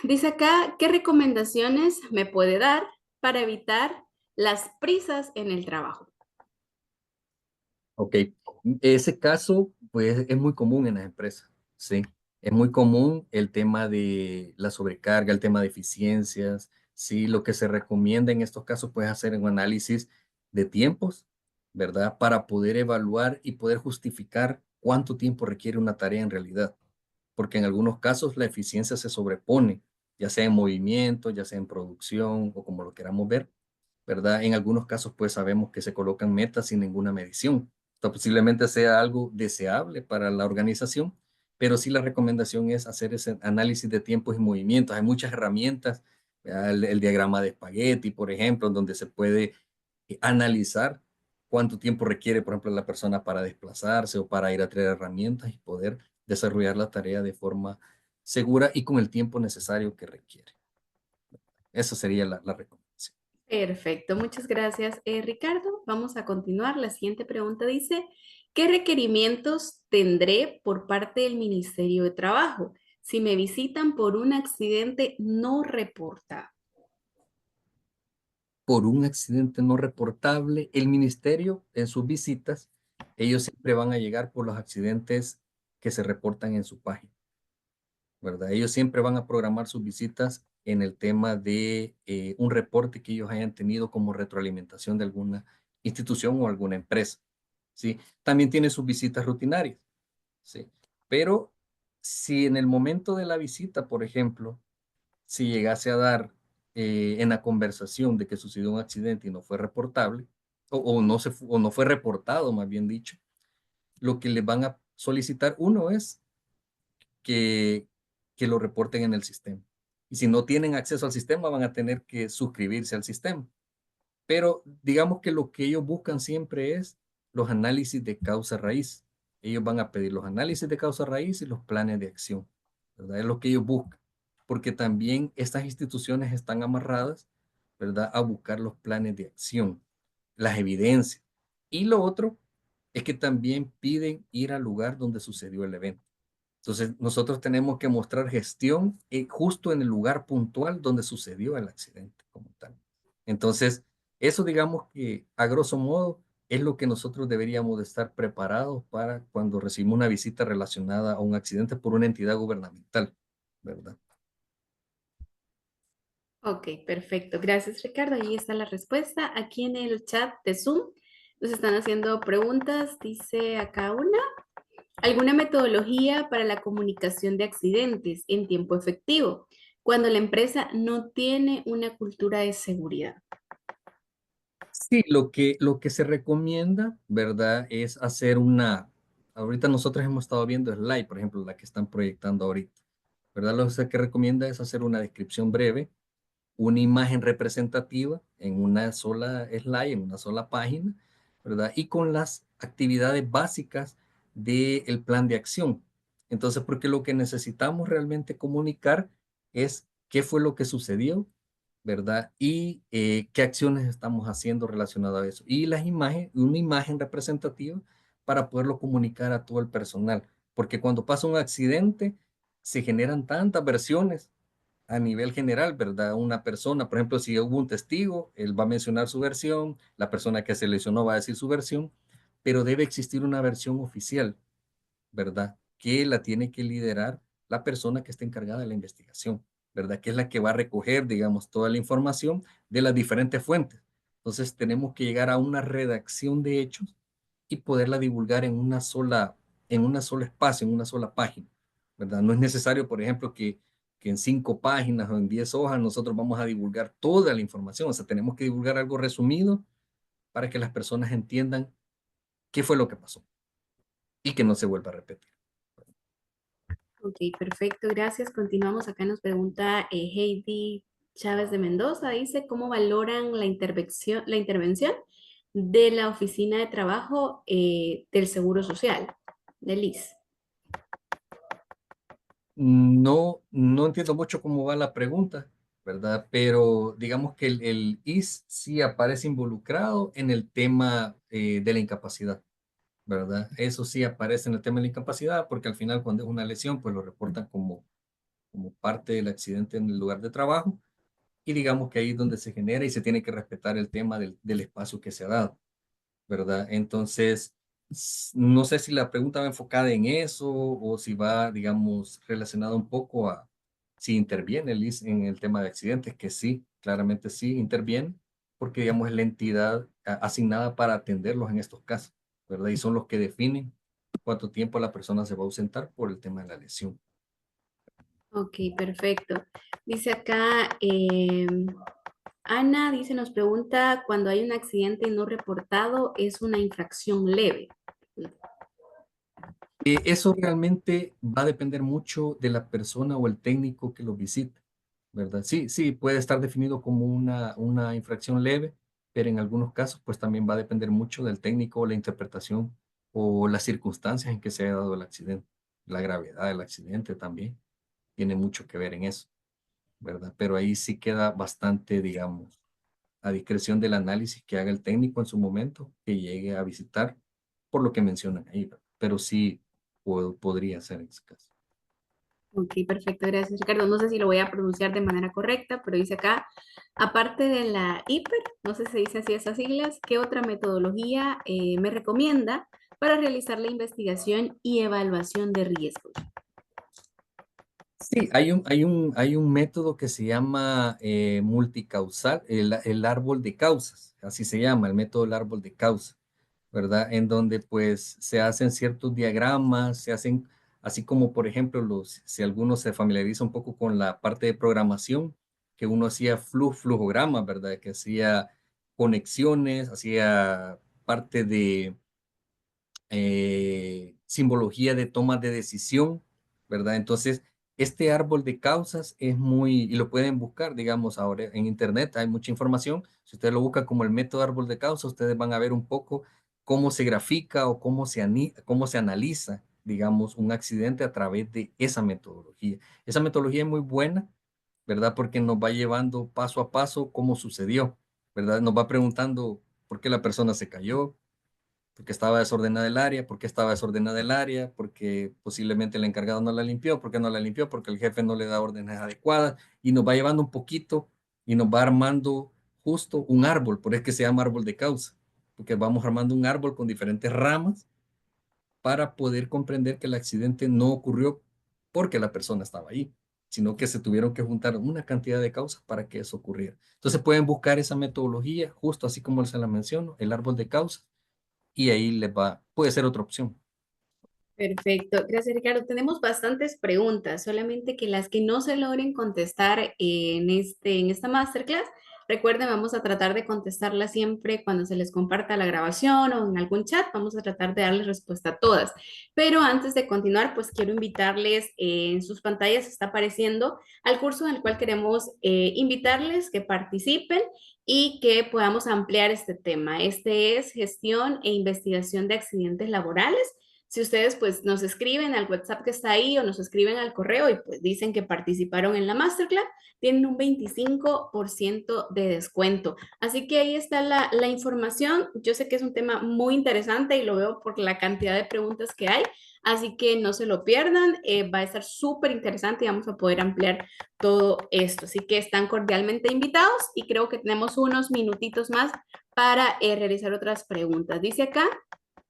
Dice acá, ¿qué recomendaciones me puede dar para evitar las prisas en el trabajo? Ok, ese caso, pues, es muy común en las empresas, ¿sí? Es muy común el tema de la sobrecarga, el tema de eficiencias, ¿sí? Lo que se recomienda en estos casos, pues, hacer un análisis de tiempos, ¿verdad? Para poder evaluar y poder justificar cuánto tiempo requiere una tarea en realidad. Porque en algunos casos la eficiencia se sobrepone, ya sea en movimiento, ya sea en producción o como lo queramos ver, ¿verdad? En algunos casos, pues sabemos que se colocan metas sin ninguna medición. Esto posiblemente sea algo deseable para la organización, pero sí la recomendación es hacer ese análisis de tiempos y movimientos. Hay muchas herramientas, el diagrama de espagueti, por ejemplo, donde se puede analizar cuánto tiempo requiere, por ejemplo, la persona para desplazarse o para ir a traer herramientas y poder desarrollar la tarea de forma segura y con el tiempo necesario que requiere. Esa sería la recomendación. Perfecto, muchas gracias, Ricardo. Vamos a continuar. La siguiente pregunta dice, ¿qué requerimientos tendré por parte del Ministerio de Trabajo si me visitan por un accidente no reportado? Por un accidente no reportable, el ministerio en sus visitas, ellos siempre van a llegar por los accidentes que se reportan en su página, ¿verdad? Ellos siempre van a programar sus visitas en el tema de un reporte que ellos hayan tenido como retroalimentación de alguna institución o alguna empresa, ¿sí? También tiene sus visitas rutinarias, ¿sí? Pero si en el momento de la visita, por ejemplo, si llegase a dar en la conversación de que sucedió un accidente y no fue reportable, o no fue reportado, más bien dicho, lo que les van a solicitar uno es que, que lo reporten en el sistema. Y si no tienen acceso al sistema, van a tener que suscribirse al sistema. Pero digamos que lo que ellos buscan siempre es los análisis de causa raíz. Ellos van a pedir los análisis de causa raíz y los planes de acción, ¿verdad? Es lo que ellos buscan, porque también estas instituciones están amarradas, ¿verdad? A buscar los planes de acción, las evidencias. Y lo otro es que también piden ir al lugar donde sucedió el evento. Entonces, nosotros tenemos que mostrar gestión justo en el lugar puntual donde sucedió el accidente como tal. Entonces, eso digamos que a grosso modo es lo que nosotros deberíamos de estar preparados para cuando recibimos una visita relacionada a un accidente por una entidad gubernamental, ¿verdad? Ok, perfecto. Gracias, Ricardo. Ahí está la respuesta. Aquí en el chat de Zoom nos están haciendo preguntas. Dice acá una. ¿Alguna metodología para la comunicación de accidentes en tiempo efectivo cuando la empresa no tiene una cultura de seguridad? Sí, lo que se recomienda, ¿verdad? Es hacer ahorita nosotros hemos estado viendo Slide, por ejemplo, la que están proyectando ahorita, ¿verdad? Lo que recomienda es hacer una descripción breve, una imagen representativa en una sola slide, en una sola página, ¿verdad? Y con las actividades básicas del plan de acción. Entonces, porque lo que necesitamos realmente comunicar es qué fue lo que sucedió, ¿verdad? Y qué acciones estamos haciendo relacionadas a eso. Y las imágenes, una imagen representativa para poderlo comunicar a todo el personal. Porque cuando pasa un accidente, se generan tantas versiones a nivel general, ¿verdad? Una persona, por ejemplo, si hubo un testigo, él va a mencionar su versión, la persona que se lesionó va a decir su versión, pero debe existir una versión oficial, ¿verdad? Que la tiene que liderar la persona que está encargada de la investigación, ¿verdad? Que es la que va a recoger, digamos, toda la información de las diferentes fuentes. Entonces, tenemos que llegar a una redacción de hechos y poderla divulgar en una sola espacio, en una sola página, ¿verdad? No es necesario, por ejemplo, que en 5 páginas o en 10 hojas nosotros vamos a divulgar toda la información, o sea, tenemos que divulgar algo resumido para que las personas entiendan qué fue lo que pasó y que no se vuelva a repetir. Ok, perfecto, gracias. Continuamos. Acá nos pregunta Heidi Chávez de Mendoza. Dice, ¿cómo valoran la intervención de la Oficina de Trabajo del Seguro Social, del ISS? No entiendo mucho cómo va la pregunta, ¿verdad? Pero digamos que el IS sí aparece involucrado en el tema de la incapacidad, ¿verdad? Eso sí aparece en el tema de la incapacidad porque al final cuando es una lesión, pues lo reportan como parte del accidente en el lugar de trabajo y digamos que ahí es donde se genera y se tiene que respetar el tema del espacio que se ha dado, ¿verdad? Entonces, no sé si la pregunta va enfocada en eso o si va, digamos, relacionada un poco a si interviene el IS en el tema de accidentes, que sí, claramente sí interviene, porque, digamos, es la entidad asignada para atenderlos en estos casos, ¿verdad? Y son los que definen cuánto tiempo la persona se va a ausentar por el tema de la lesión. Ok, perfecto. Dice acá, Ana dice, nos pregunta, cuando hay un accidente no reportado, ¿es una infracción leve? Eso realmente va a depender mucho de la persona o el técnico que lo visite, ¿verdad? Sí, sí, puede estar definido como una infracción leve, pero en algunos casos pues también va a depender mucho del técnico o la interpretación o las circunstancias en que se haya dado el accidente. La gravedad del accidente también tiene mucho que ver en eso, ¿verdad? Pero ahí sí queda bastante, digamos, a discreción del análisis que haga el técnico en su momento, que llegue a visitar, por lo que mencionan ahí, ¿verdad? Pero sí podría ser en ese caso. Ok, perfecto, gracias Ricardo. No sé si lo voy a pronunciar de manera correcta, pero dice acá, aparte de la IPER, no sé si se dice así esas siglas, ¿qué otra metodología me recomienda para realizar la investigación y evaluación de riesgos? Sí, hay un método que se llama multicausal, el árbol de causas, así se llama, el método del árbol de causas, ¿verdad? En donde pues se hacen ciertos diagramas, se hacen, así como por ejemplo, si alguno se familiariza un poco con la parte de programación, que uno hacía flujogramas, ¿verdad? Que hacía conexiones, hacía parte de simbología de toma de decisión, ¿verdad? Entonces, este árbol de causas es muy, y lo pueden buscar, digamos, ahora en internet hay mucha información. Si ustedes lo buscan como el método árbol de causas, ustedes van a ver un poco cómo se grafica o cómo se analiza, digamos, un accidente a través de esa metodología. Esa metodología es muy buena, ¿verdad? Porque nos va llevando paso a paso cómo sucedió, ¿verdad? Nos va preguntando por qué la persona se cayó, porque estaba desordenada el área, porque estaba desordenada el área, porque posiblemente el encargado no la limpió, porque no la limpió, porque el jefe no le da órdenes adecuadas, y nos va llevando un poquito y nos va armando justo un árbol, por eso que se llama árbol de causa, porque vamos armando un árbol con diferentes ramas para poder comprender que el accidente no ocurrió porque la persona estaba ahí, sino que se tuvieron que juntar una cantidad de causas para que eso ocurriera. Entonces pueden buscar esa metodología, justo así como se la menciono, el árbol de causas, y ahí les va, puede ser otra opción. Perfecto, gracias Ricardo. Tenemos bastantes preguntas, solamente que las que no se logren contestar en esta masterclass, recuerden, vamos a tratar de contestarlas siempre cuando se les comparta la grabación o en algún chat, vamos a tratar de darles respuesta a todas. Pero antes de continuar, pues quiero invitarles, en sus pantallas está apareciendo al curso en el cual queremos invitarles que participen y que podamos ampliar este tema. Este es gestión e investigación de accidentes laborales. Si ustedes pues nos escriben al WhatsApp que está ahí o nos escriben al correo y pues dicen que participaron en la masterclass, tienen un 25% de descuento. Así que ahí está la información. Yo sé que es un tema muy interesante y lo veo por la cantidad de preguntas que hay. Así que no se lo pierdan, va a estar súper interesante y vamos a poder ampliar todo esto. Así que están cordialmente invitados y creo que tenemos unos minutitos más para realizar otras preguntas. Dice acá,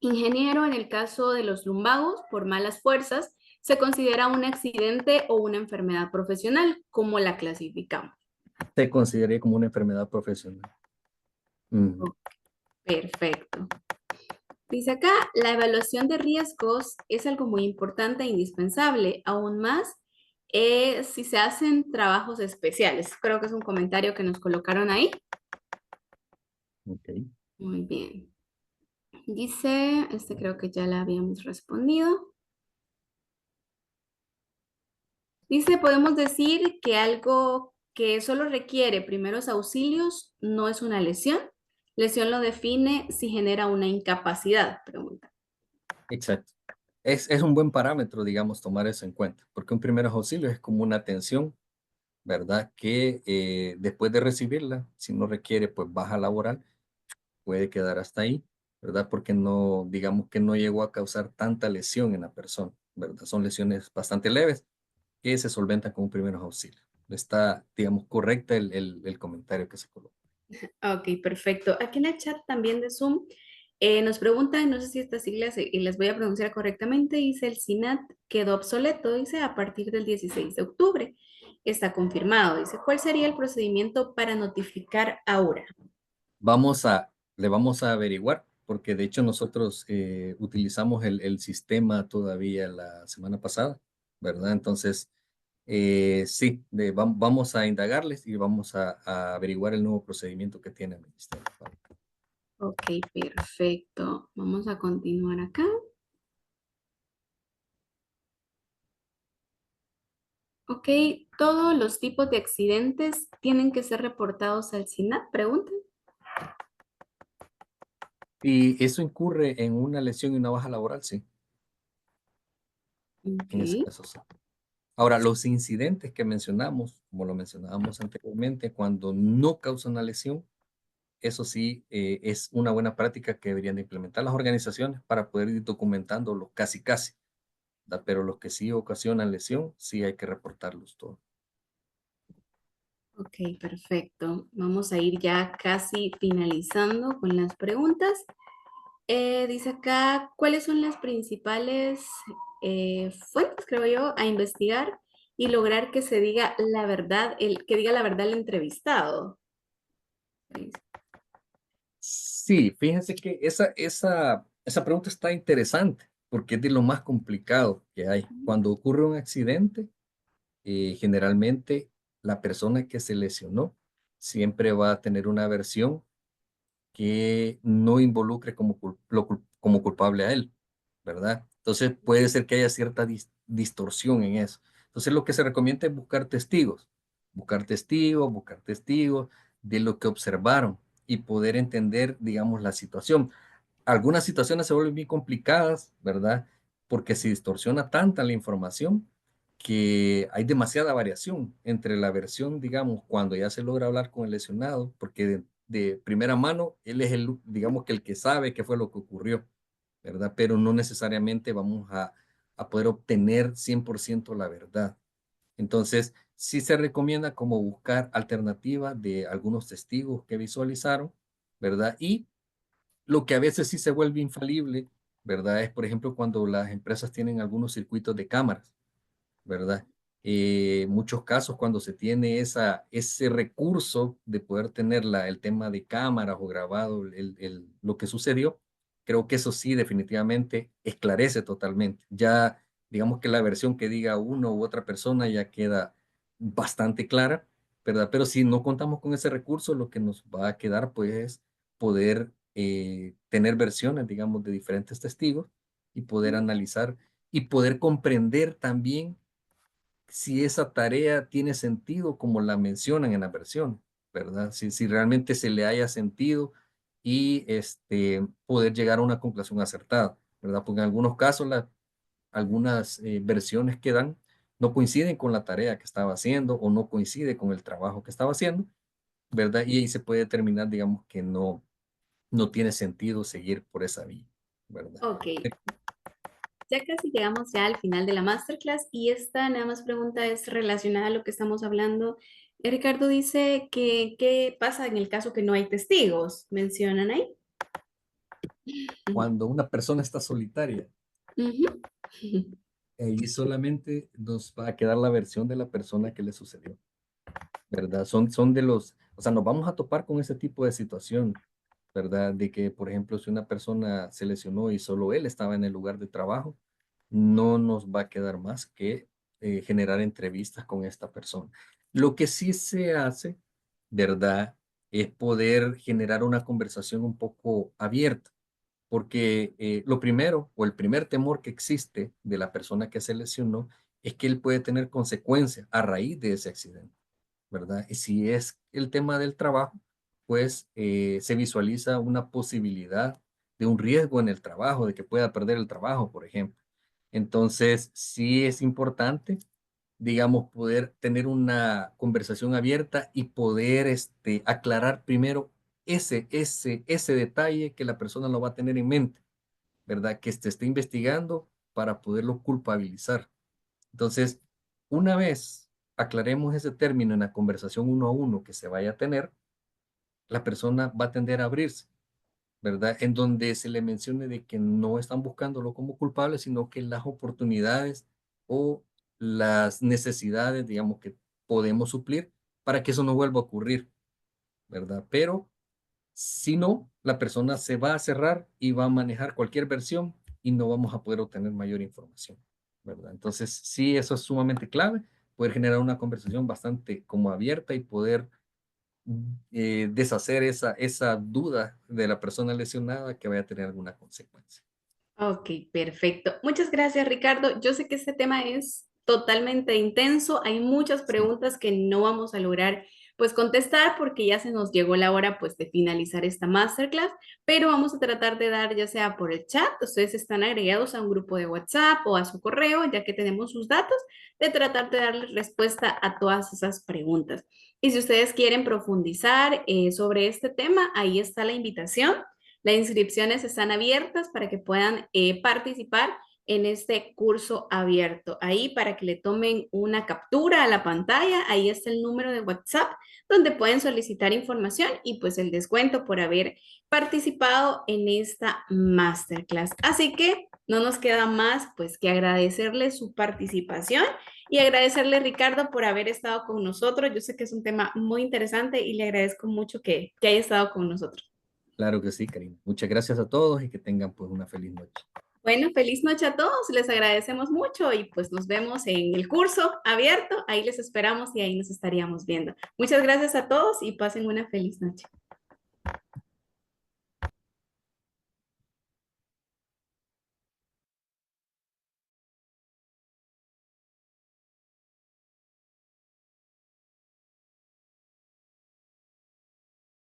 ingeniero, en el caso de los lumbagos por malas fuerzas, se considera un accidente o una enfermedad profesional. ¿Cómo la clasificamos? Se consideraría como una enfermedad profesional. Mm. Oh, perfecto. Dice acá, la evaluación de riesgos es algo muy importante e indispensable, aún más si se hacen trabajos especiales. Creo que es un comentario que nos colocaron ahí. Ok. Muy bien. Dice, este creo que ya la habíamos respondido. Dice, podemos decir que algo que solo requiere primeros auxilios no es una lesión. Lesión lo define si genera una incapacidad, pregunta. Exacto. Es un buen parámetro, digamos, tomar eso en cuenta, porque un primeros auxilios es como una atención, ¿verdad? Que después de recibirla, si no requiere pues baja laboral, puede quedar hasta ahí, ¿verdad? Porque no, digamos que no llegó a causar tanta lesión en la persona, ¿verdad? Son lesiones bastante leves que se solventan con primeros auxilios. Está, digamos, correcta el comentario que se colocó. Ok, perfecto. Aquí en el chat también de Zoom nos preguntan, no sé si estas siglas y las voy a pronunciar correctamente, dice el SINAT quedó obsoleto, dice a partir del 16 de octubre. Está confirmado, dice, ¿cuál sería el procedimiento para notificar ahora? Le vamos a averiguar, porque de hecho nosotros utilizamos el sistema todavía la semana pasada, ¿verdad? Entonces, sí, vamos a indagarles y vamos a averiguar el nuevo procedimiento que tiene el ministerio. Ok, perfecto. Vamos a continuar acá. Ok, ¿todos los tipos de accidentes tienen que ser reportados al SINAT? Preguntan. Y eso incurre en una lesión y una baja laboral, sí, Ok, en ese caso sí. Ahora, los incidentes que mencionamos, como lo mencionábamos anteriormente, cuando no causa una lesión, eso sí, es una buena práctica que deberían de implementar las organizaciones para poder ir documentándolo casi casi. ¿verdad? Pero los que sí ocasionan lesión, sí hay que reportarlos todos. Ok, perfecto. Vamos a ir ya casi finalizando con las preguntas. Dice acá, ¿cuáles son las principales fuentes, creo yo, a investigar y lograr que se diga la verdad, que diga la verdad el entrevistado? Sí, fíjense que esa pregunta está interesante porque es de lo más complicado que hay. Cuando ocurre un accidente, generalmente la persona que se lesionó siempre va a tener una versión que no involucre como culpable a él, ¿verdad? Entonces puede ser que haya cierta distorsión en eso. Entonces lo que se recomienda es buscar testigos de lo que observaron y poder entender, digamos, la situación. Algunas situaciones se vuelven bien complicadas, ¿verdad? Porque se distorsiona tanta la información que hay demasiada variación entre la versión, digamos, cuando ya se logra hablar con el lesionado, porque de primera mano él es digamos que el que sabe qué fue lo que ocurrió, ¿verdad? Pero no necesariamente vamos a poder obtener 100% la verdad. Entonces, sí se recomienda como buscar alternativas de algunos testigos que visualizaron, ¿verdad? Y lo que a veces sí se vuelve infalible, ¿verdad? Es, por ejemplo, cuando las empresas tienen algunos circuitos de cámaras, ¿verdad? Muchos casos cuando se tiene ese recurso de poder tener el tema de cámaras o grabado lo que sucedió, creo que eso sí definitivamente esclarece totalmente. Ya digamos que la versión que diga uno u otra persona ya queda bastante clara, ¿verdad? Pero si no contamos con ese recurso, lo que nos va a quedar pues es poder tener versiones, digamos, de diferentes testigos y poder analizar y poder comprender también si esa tarea tiene sentido como la mencionan en la versión, ¿verdad? Si realmente se le haya sentido y poder llegar a una conclusión acertada, ¿verdad? Porque en algunos casos algunas versiones que dan no coinciden con la tarea que estaba haciendo o no coincide con el trabajo que estaba haciendo, ¿verdad? Y ahí se puede determinar, digamos, que no tiene sentido seguir por esa vía, ¿verdad? Ok, ya casi llegamos ya al final de la masterclass y esta nada más pregunta es relacionada a lo que estamos hablando. Ricardo dice que qué pasa en el caso que no hay testigos, mencionan ahí. Cuando una persona está solitaria, Ujú. ahí solamente nos va a quedar la versión de la persona que le sucedió, ¿verdad? Son o sea, nos vamos a topar con ese tipo de situación, ¿verdad? De que, por ejemplo, si una persona se lesionó y solo él estaba en el lugar de trabajo, no nos va a quedar más que generar entrevistas con esta persona. Lo que sí se hace, ¿verdad? Es poder generar una conversación un poco abierta, porque lo primero o el primer temor que existe de la persona que se lesionó es que él puede tener consecuencias a raíz de ese accidente, ¿verdad? Y si es el tema del trabajo, pues se visualiza una posibilidad de un riesgo en el trabajo, de que pueda perder el trabajo, por ejemplo. Entonces, sí es importante, digamos, poder tener una conversación abierta y poder aclarar primero ese detalle que la persona lo va a tener en mente, ¿verdad? Que esté investigando para poderlo culpabilizar. Entonces, una vez aclaremos ese término en la conversación uno a uno que se vaya a tener, la persona va a tender a abrirse, ¿verdad? En donde se le mencione de que no están buscándolo como culpable, sino que las oportunidades o las necesidades, digamos, que podemos suplir para que eso no vuelva a ocurrir, ¿verdad? Pero si no, la persona se va a cerrar y va a manejar cualquier versión y no vamos a poder obtener mayor información, ¿verdad? Entonces, sí, eso es sumamente clave, poder generar una conversación bastante como abierta y poder deshacer esa duda de la persona lesionada que vaya a tener alguna consecuencia. Ok, perfecto. Muchas gracias, Ricardo. Yo sé que este tema es totalmente intenso. Hay muchas Sí. preguntas que no vamos a lograr pues contestar porque ya se nos llegó la hora pues de finalizar esta masterclass, pero vamos a tratar de dar ya sea por el chat, ustedes están agregados a un grupo de WhatsApp o a su correo, ya que tenemos sus datos, de tratar de darles respuesta a todas esas preguntas. Y si ustedes quieren profundizar sobre este tema, ahí está la invitación. Las inscripciones están abiertas para que puedan participar en este curso abierto. Ahí para que le tomen una captura a la pantalla, ahí está el número de WhatsApp donde pueden solicitar información y pues el descuento por haber participado en esta masterclass. Así que no nos queda más pues que agradecerle su participación y agradecerle, Ricardo, por haber estado con nosotros. Yo sé que es un tema muy interesante y le agradezco mucho que haya estado con nosotros. Claro que sí, Karina. Muchas gracias a todos y que tengan pues una feliz noche. Bueno, feliz noche a todos, les agradecemos mucho y pues nos vemos en el curso abierto, ahí les esperamos y ahí nos estaríamos viendo. Muchas gracias a todos y pasen una feliz noche.